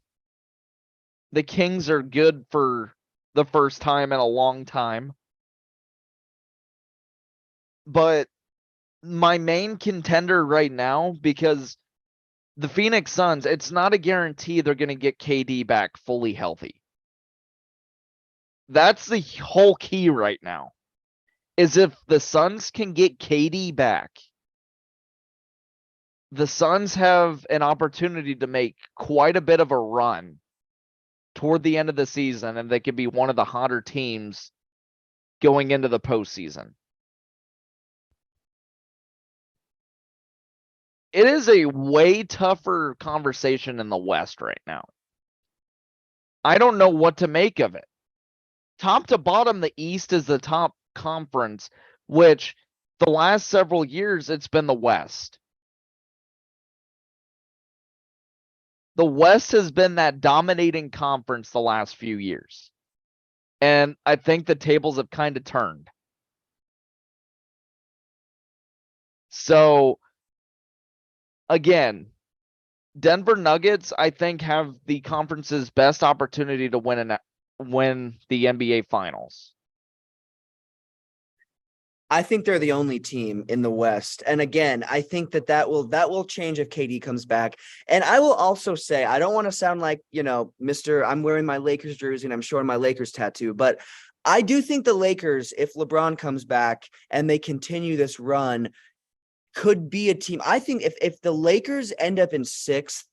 The Kings are good for the first time in a long time. But my main contender right now, because the Phoenix Suns, it's not a guarantee they're going to get KD back fully healthy. That's the whole key right now, is if the Suns can get KD back, the Suns have an opportunity to make quite a bit of a run toward the end of the season, and they could be one of the hotter teams going into the postseason. It is a way tougher conversation in the West right now. I don't know what to make of it. Top to bottom, the East is the top conference, which the last several years, it's been the West. The West has been that dominating conference the last few years. And I think the tables have kind of turned. So, again, Denver Nuggets, I think, have the conference's best opportunity to win the NBA Finals. I think they're the only team in the West. And again, I think that will change if KD comes back. And I will also say, I don't want to sound like, Mr. I'm wearing my Lakers jersey and I'm showing my Lakers tattoo, but I do think the Lakers, if LeBron comes back and they continue this run, could be a team. I think if the Lakers end up in 6th,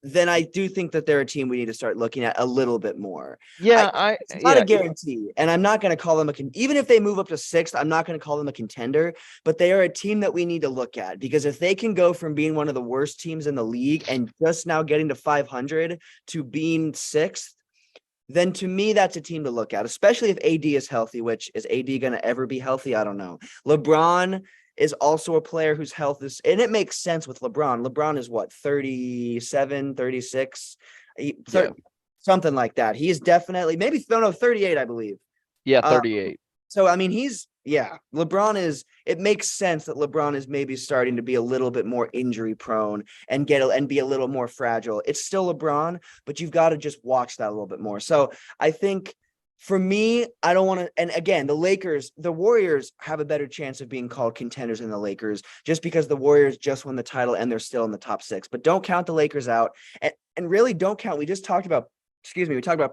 then I do think that they're a team we need to start looking at a little bit more. Yeah, it's not a guarantee, and I'm not going to call them even if they move up to 6th, I'm not going to call them a contender, but they are a team that we need to look at, because if they can go from being one of the worst teams in the league and just now getting to 500 to being 6th, then to me, that's a team to look at, especially if AD is healthy, which is AD going to ever be healthy? I don't know. LeBron is also a player whose health is, and it makes sense with LeBron. LeBron is what, 37, 36, something like that. He is definitely, maybe, no, 38, I believe. Yeah, 38. So, I mean, LeBron is, it makes sense that LeBron is maybe starting to be a little bit more injury prone and be a little more fragile. It's still LeBron, but you've got to just watch that a little bit more. So I think, for me, I don't want to, and again, the Warriors have a better chance of being called contenders than the Lakers, just because the Warriors just won the title and they're still in the top 6. But don't count the Lakers out, and really don't count. We talked about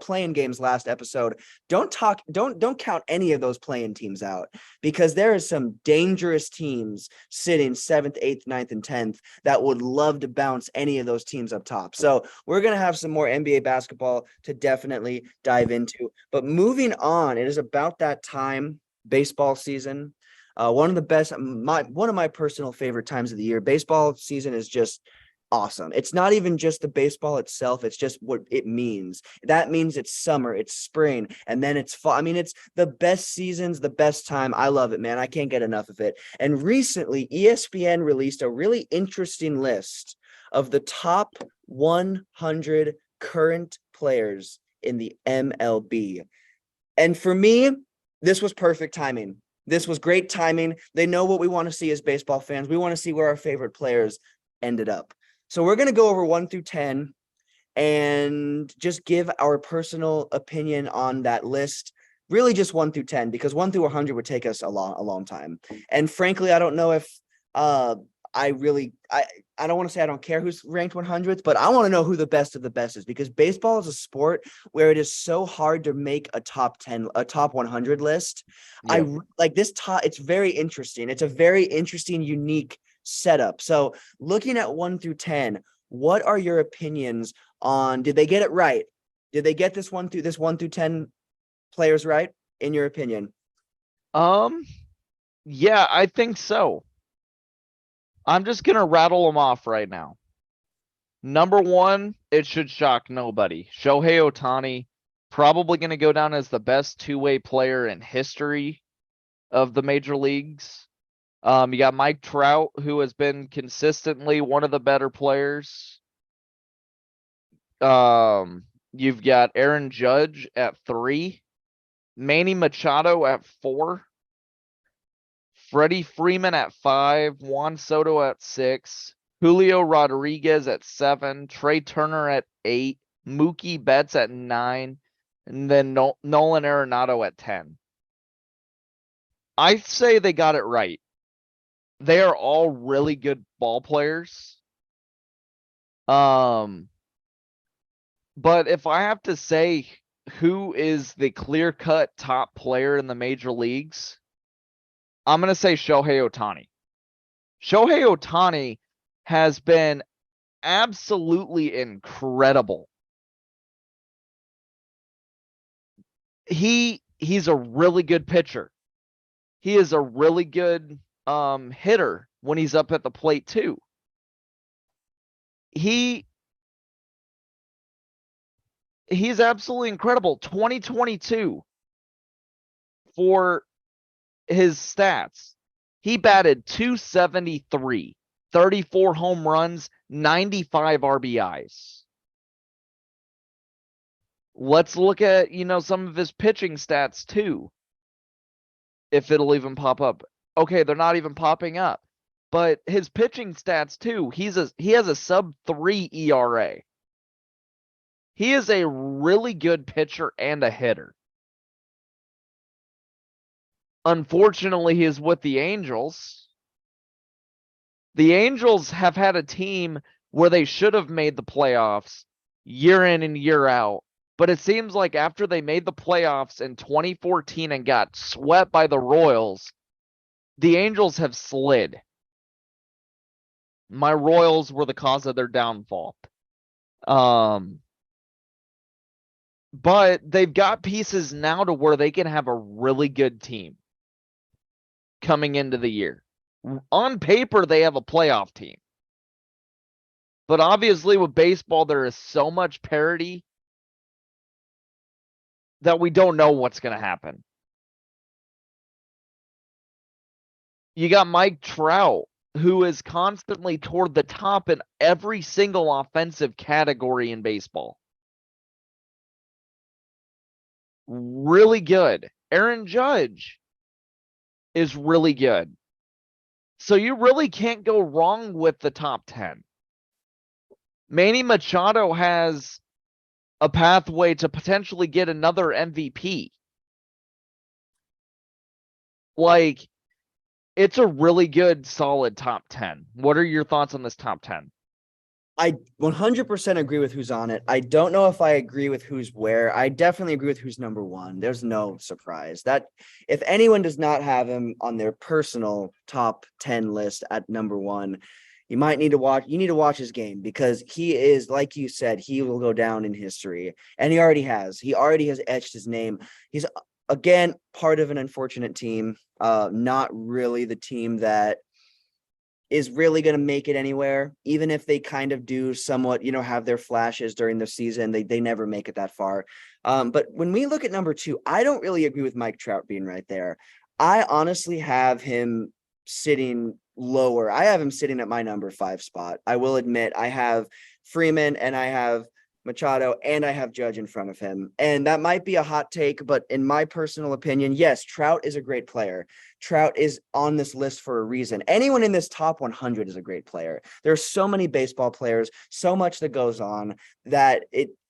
playing games last episode. Don't count any of those playing teams out, because there are some dangerous teams sitting 7th, 8th, 9th, and 10th that would love to bounce any of those teams up top. So we're going to have some more NBA basketball to definitely dive into. But moving on, it is about that time, baseball season. One of my personal favorite times of the year. Baseball season is just awesome. It's not even just the baseball itself, it's just what it means. That means it's summer, it's spring, and then it's fall. I mean, it's the best seasons, the best time. I love it, man. I can't get enough of it. And recently, ESPN released a really interesting list of the top 100 current players in the MLB. And for me, this was perfect timing. This was great timing. They know what we want to see as baseball fans. We want to see where our favorite players ended up. So we're going to go over 1 through 10 and just give our personal opinion on that list. Really just 1 through 10, because 1 through 100 would take us a long time. And frankly, I don't know if I don't want to say I don't care who's ranked 100th, but I want to know who the best of the best is, because baseball is a sport where it is so hard to make a top 100 list. Yeah. I like this it's very interesting. It's a very interesting, unique setup. So looking at 1 through 10, what are your opinions on, did they get it right? Did they get this 1 through 10 players right, in your opinion? Yeah, I think so. I'm just going to rattle them off right now. Number 1, it should shock nobody. Shohei Ohtani, probably going to go down as the best two-way player in history of the major leagues. You got Mike Trout, who has been consistently one of the better players. You've got Aaron Judge at 3, Manny Machado at 4, Freddie Freeman at 5, Juan Soto at 6, Julio Rodriguez at 7, Trey Turner at 8, Mookie Betts at 9, and then Nolan Arenado at 10. I say they got it right. They are all really good ball players. But if I have to say who is the clear-cut top player in the major leagues, I'm going to say Shohei Ohtani. Shohei Ohtani has been absolutely incredible. He's a really good pitcher. He is a really good hitter when he's up at the plate too. He's absolutely incredible. 2022 for his stats. He batted 273, 34 home runs, 95 RBIs. Let's look at, some of his pitching stats too. If it'll even pop up. Okay, they're not even popping up. But his pitching stats too, he has a sub-3 ERA. He is a really good pitcher and a hitter. Unfortunately, he is with the Angels. The Angels have had a team where they should have made the playoffs year in and year out. But it seems like after they made the playoffs in 2014 and got swept by the Royals, the Angels have slid. My Royals were the cause of their downfall. But they've got pieces now to where they can have a really good team coming into the year. On paper, they have a playoff team. But obviously with baseball, there is so much parity that we don't know what's going to happen. You got Mike Trout, who is constantly toward the top in every single offensive category in baseball. Really good. Aaron Judge is really good. So you really can't go wrong with the top 10. Manny Machado has a pathway to potentially get another MVP. Like, it's a really good, solid top 10. What are your thoughts on this top 10? I 100% agree with who's on it. I don't know if I agree with who's where. I definitely agree with who's number one. There's no surprise that if anyone does not have him on their personal top 10 list at number one, you need to watch his game, because he is, like you said, he will go down in history, and he already has etched his name. He's, again, part of an unfortunate team, not really the team that is really going to make it anywhere. Even if they kind of do somewhat, have their flashes during the season, they never make it that far. But when we look at number two, I don't really agree with Mike Trout being right there. I honestly have him sitting lower. I have him sitting at my number 5 spot. I will admit I have Freeman and I have Machado and I have Judge in front of him. And that might be a hot take, but in my personal opinion, yes, Trout is a great player. Trout is on this list for a reason. Anyone in this top 100 is a great player. There's so many baseball players, so much that goes on, that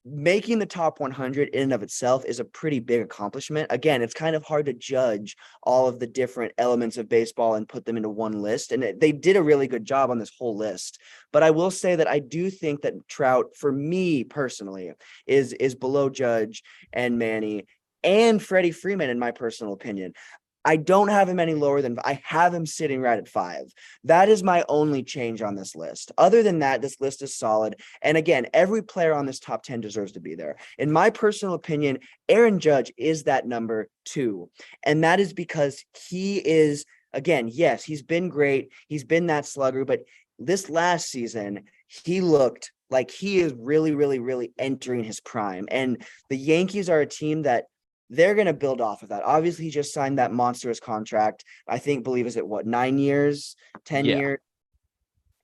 making the top 100 in and of itself is a pretty big accomplishment. Again, it's kind of hard to judge all of the different elements of baseball and put them into one list. And they did a really good job on this whole list. But I will say that I do think that Trout, for me personally, is below Judge and Manny and Freddie Freeman, in my personal opinion. I don't have him any lower than, I have him sitting right at 5. That is my only change on this list. Other than that, this list is solid. And again, every player on this top 10 deserves to be there. In my personal opinion, Aaron Judge is that number 2. And that is because he is, again, yes, he's been great. He's been that slugger, but this last season, he looked like he is really, really, really entering his prime. And the Yankees are a team that they're going to build off of that. Obviously, he just signed that monstrous contract. Believe is it 9 years, 10 years?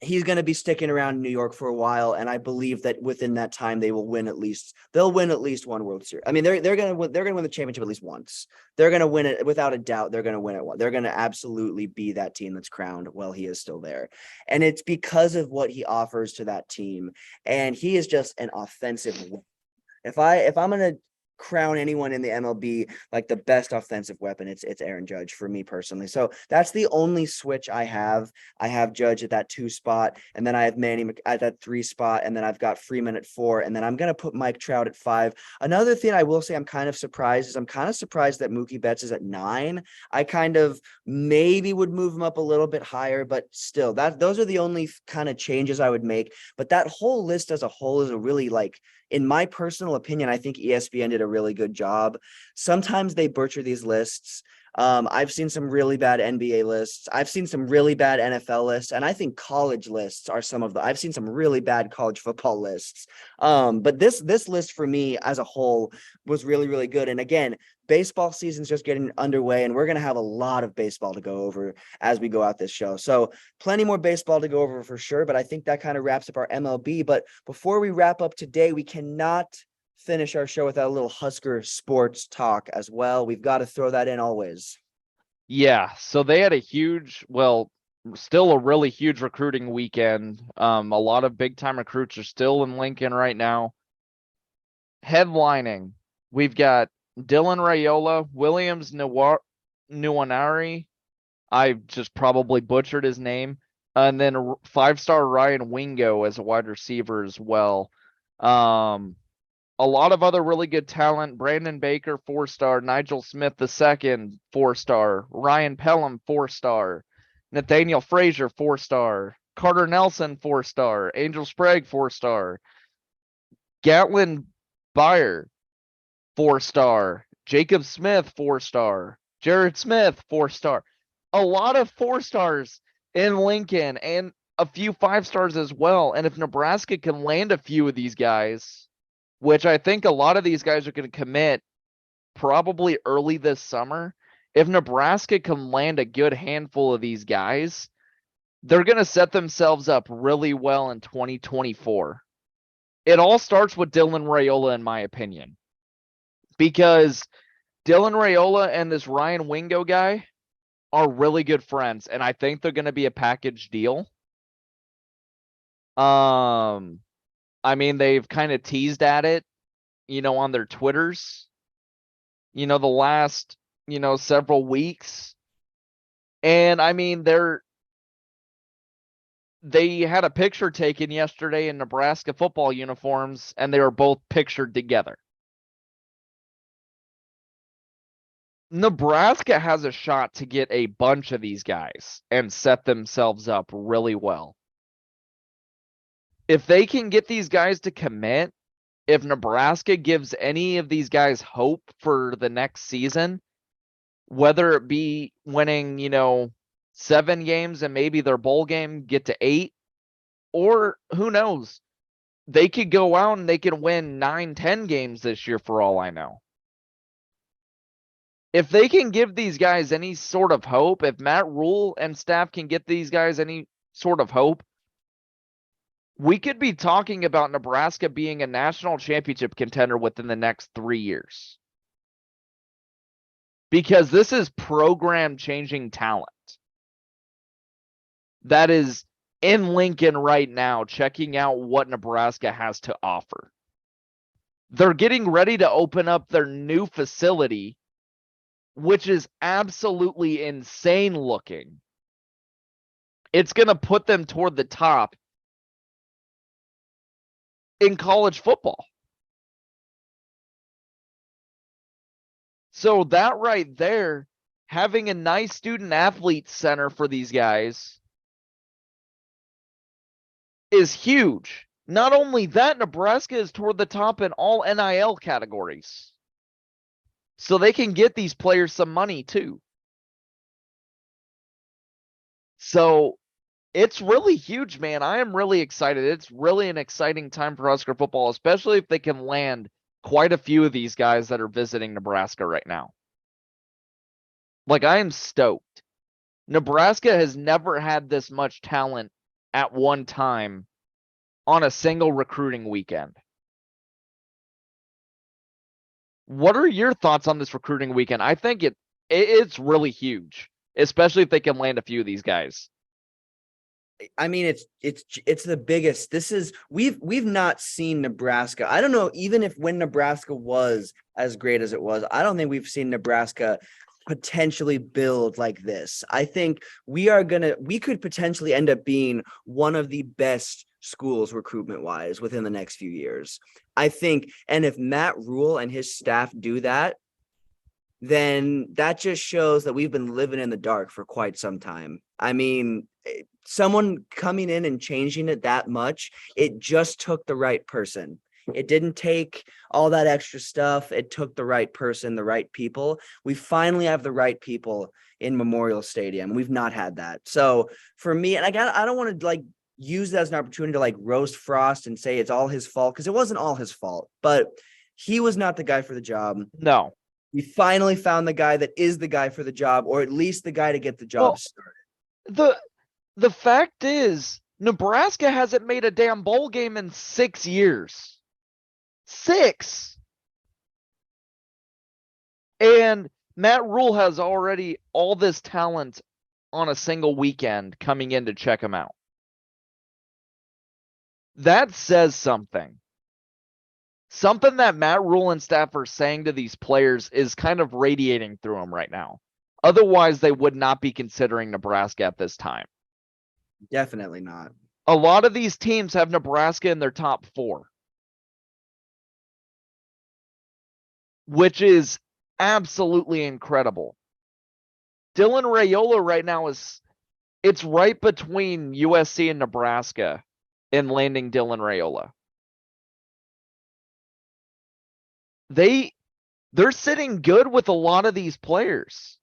He's going to be sticking around New York for a while, and I believe that within that time they'll win at least one World Series. I mean, they're going to win the championship at least once. They're going to win it without a doubt. They're going to win it. They're going to absolutely be that team that's crowned while he is still there, and it's because of what he offers to that team. And he is just an offensive. If I'm going to crown anyone in the MLB like the best offensive weapon, it's Aaron Judge for me personally. So that's the only switch I have. I have Judge at that 2 spot, and then I have Manny at that 3 spot, and then I've got Freeman at 4, and then I'm gonna put Mike Trout at 5. Another thing I will say I'm kind of surprised that Mookie Betts is at 9. I kind of maybe would move him up a little bit higher, but still, those are the only kind of changes I would make. But that whole list as a whole is a really, like, in my personal opinion, I think ESPN did a really good job. Sometimes they butcher these lists. I've seen some really bad NBA lists. I've seen some really bad NFL lists, and I think college lists are I've seen some really bad college football lists. But this list for me as a whole was really, really good. And again, baseball season's just getting underway, and we're going to have a lot of baseball to go over as we go out this show. So plenty more baseball to go over for sure, but I think that kind of wraps up our MLB. But before we wrap up today, we cannot finish our show without a little Husker sports talk as well. We've got to throw that in always. Yeah, so they had still a really huge recruiting weekend. A lot of big time recruits are still in Lincoln right now. Headlining, we've got Dylan Raiola, Williams Nuanari. I just probably butchered his name. And then 5-star Ryan Wingo as a wide receiver as well. A lot of other really good talent. Brandon Baker, 4-star. Nigel Smith II, 4-star. Ryan Pelham, 4-star. Nathaniel Frazier, 4-star. Carter Nelson, 4-star. Angel Sprague, 4-star. Gatlin Byer, 4-star. Jacob Smith, 4-star. Jared Smith, 4-star. A lot of 4-stars in Lincoln and a few 5-stars as well. And if Nebraska can land a few of these guys, which I think a lot of these guys are going to commit probably early this summer, if Nebraska can land a good handful of these guys, they're going to set themselves up really well in 2024. It all starts with Dylan Raiola, in my opinion, because Dylan Raiola and this Ryan Wingo guy are really good friends, and I think they're going to be a package deal. I mean, they've kind of teased at it, on their Twitters, the last, several weeks. And I mean, they had a picture taken yesterday in Nebraska football uniforms, and they were both pictured together. Nebraska has a shot to get a bunch of these guys and set themselves up really well. If they can get these guys to commit, if Nebraska gives any of these guys hope for the next season, whether it be winning, 7 games and maybe their bowl game get to 8, or who knows, they could go out and they can win 9-10 games this year for all I know. If they can give these guys any sort of hope, if Matt Rule and staff can get these guys any sort of hope, we could be talking about Nebraska being a national championship contender within the next 3 years. Because this is program changing talent that is in Lincoln right now, checking out what Nebraska has to offer. They're getting ready to open up their new facility, which is absolutely insane looking. It's going to put them toward the top in college football. So that right there, having a nice student athlete center for these guys is huge. Not only that, Nebraska is toward the top in all NIL categories. So they can get these players some money too. So it's really huge, man. I am really excited. It's really an exciting time for Husker football, especially if they can land quite a few of these guys that are visiting Nebraska right now. Like, I am stoked. Nebraska has never had this much talent at one time on a single recruiting weekend. What are your thoughts on this recruiting weekend? I think it's really huge, especially if they can land a few of these guys. I mean, it's the biggest. We've not seen Nebraska. I don't know, even if when Nebraska was as great as it was, I don't think we've seen Nebraska potentially build like this. I think we could potentially end up being one of the best schools recruitment wise within the next few years. I think, and if Matt Rule and his staff do that, then that just shows that we've been living in the dark for quite some time. I mean, someone coming in and changing it that much, it just took the right person. It didn't take all that extra stuff. It took the right person, the right people. We finally have the right people in Memorial Stadium. We've not had that. So for me, and I don't want to like use that as an opportunity to like roast Frost and say it's all his fault, because it wasn't all his fault, but he was not the guy for the job. No. We finally found the guy that is the guy for the job, or at least the guy to get the job started. The fact is, Nebraska hasn't made a damn bowl game in 6 years. 6. And Matt Rule has already all this talent on a single weekend coming in to check him out. That says something. Something that Matt Rule and staff are saying to these players is kind of radiating through them right now. Otherwise, they would not be considering Nebraska at this time. Definitely not. A lot of these teams have Nebraska in their top 4, which is absolutely incredible. Dylan Raiola right now it's right between USC and Nebraska in landing Dylan Raiola. They're sitting good with a lot of these players.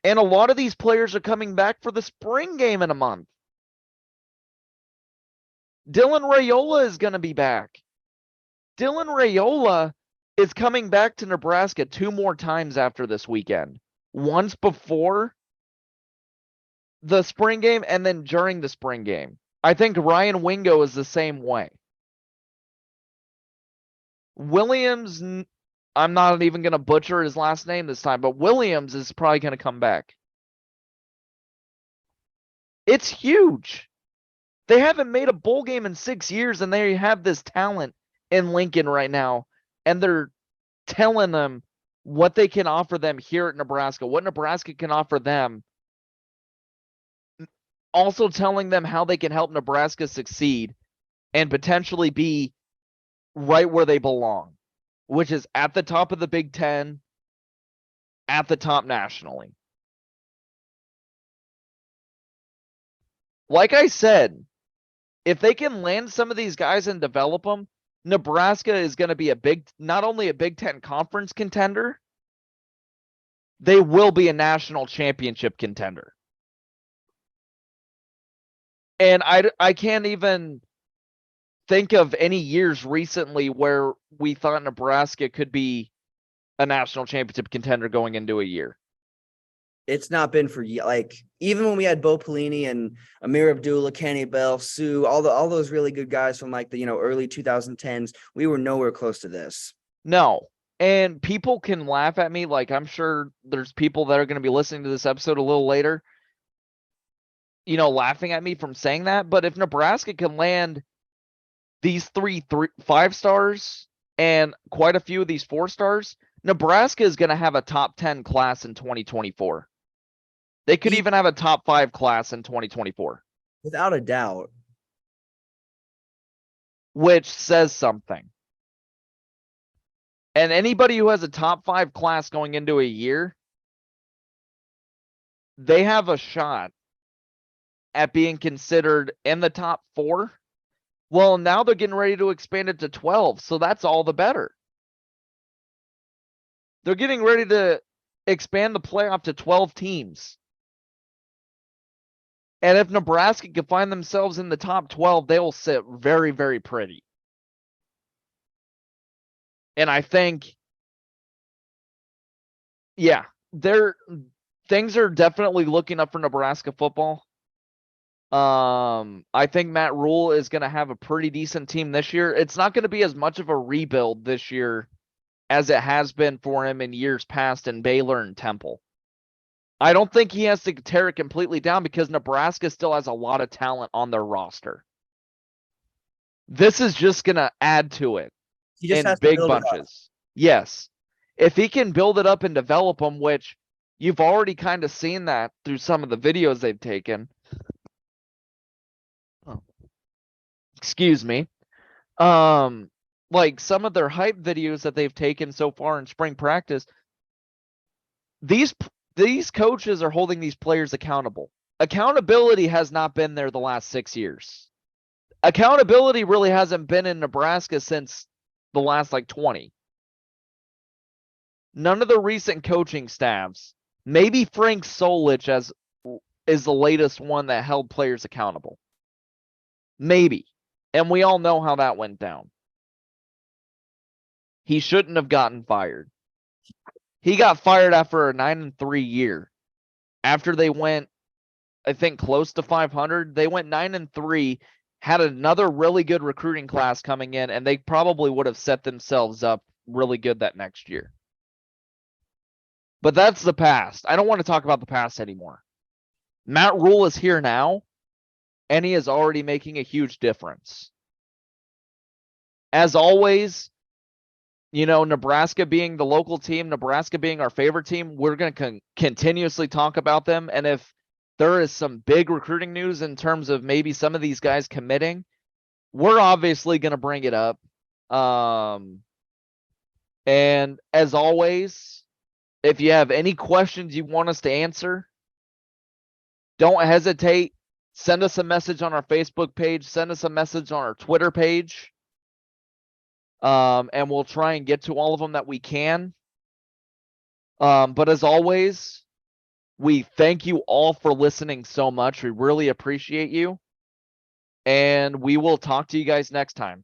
And a lot of these players are coming back for the spring game in a month. Dylan Raiola is going to be back. Dylan Raiola is coming back to Nebraska 2 more times after this weekend. Once before the spring game and then during the spring game. I think Ryan Wingo is the same way. Williams, I'm not even going to butcher his last name this time, but Williams is probably going to come back. It's huge. They haven't made a bowl game in 6 years, and they have this talent in Lincoln right now, and they're telling them what they can offer them here at Nebraska, what Nebraska can offer them. Also telling them how they can help Nebraska succeed and potentially be right where they belong, which is at the top of the Big Ten, at the top nationally. Like I said, if they can land some of these guys and develop them, Nebraska is going to be not only a Big Ten conference contender, they will be a national championship contender. And I can't even think of any years recently where we thought Nebraska could be a national championship contender going into a year. It's not been for like, even when we had Bo Pelini and Amir Abdullah, Kenny Bell, Sue, all those really good guys from like the early 2010s, we were nowhere close to this. No. And people can laugh at me, like I'm sure there's people that are going to be listening to this episode a little later, laughing at me from saying that. But if Nebraska can land these 5 stars and quite a few of these 4 stars, Nebraska is going to have a top 10 class in 2024. They could even have a top 5 class in 2024. Without a doubt. Which says something. And anybody who has a top 5 class going into a year, they have a shot at being considered in the top 4. Well, now they're getting ready to expand it to 12, so that's all the better. They're getting ready to expand the playoff to 12 teams. And if Nebraska can find themselves in the top 12, they will sit very, very pretty. And I think, things are definitely looking up for Nebraska football. I think Matt Rule is going to have a pretty decent team this year. It's not going to be as much of a rebuild this year as it has been for him in years past in Baylor and Temple. I don't think he has to tear it completely down because Nebraska still has a lot of talent on their roster. This is just going to add to it He just in has to big build it up. bunches. Yes. If he can build it up and develop them, which you've already kind of seen that through some of the videos they've taken. Oh. Excuse me. Like some of their hype videos that they've taken so far in spring practice, these coaches are holding these players accountable. Accountability has not been there the last 6 years. Accountability really hasn't been in Nebraska since the last like 20. None of the recent coaching staffs, maybe Frank Solich is the latest one that held players accountable. Maybe. And we all know how that went down. He shouldn't have gotten fired. He got fired after a 9-3 year. After they went, I think, close to 500, they went 9-3, had another really good recruiting class coming in, and they probably would have set themselves up really good that next year. But that's the past. I don't want to talk about the past anymore. Matt Rule is here now, and he is already making a huge difference. As always, Nebraska being the local team, Nebraska being our favorite team, we're going to continuously talk about them. And if there is some big recruiting news in terms of maybe some of these guys committing, we're obviously going to bring it up. And as always, if you have any questions you want us to answer, don't hesitate. Send us a message on our Facebook page. Send us a message on our Twitter page. And we'll try and get to all of them that we can. But as always, we thank you all for listening so much. We really appreciate you. And we will talk to you guys next time.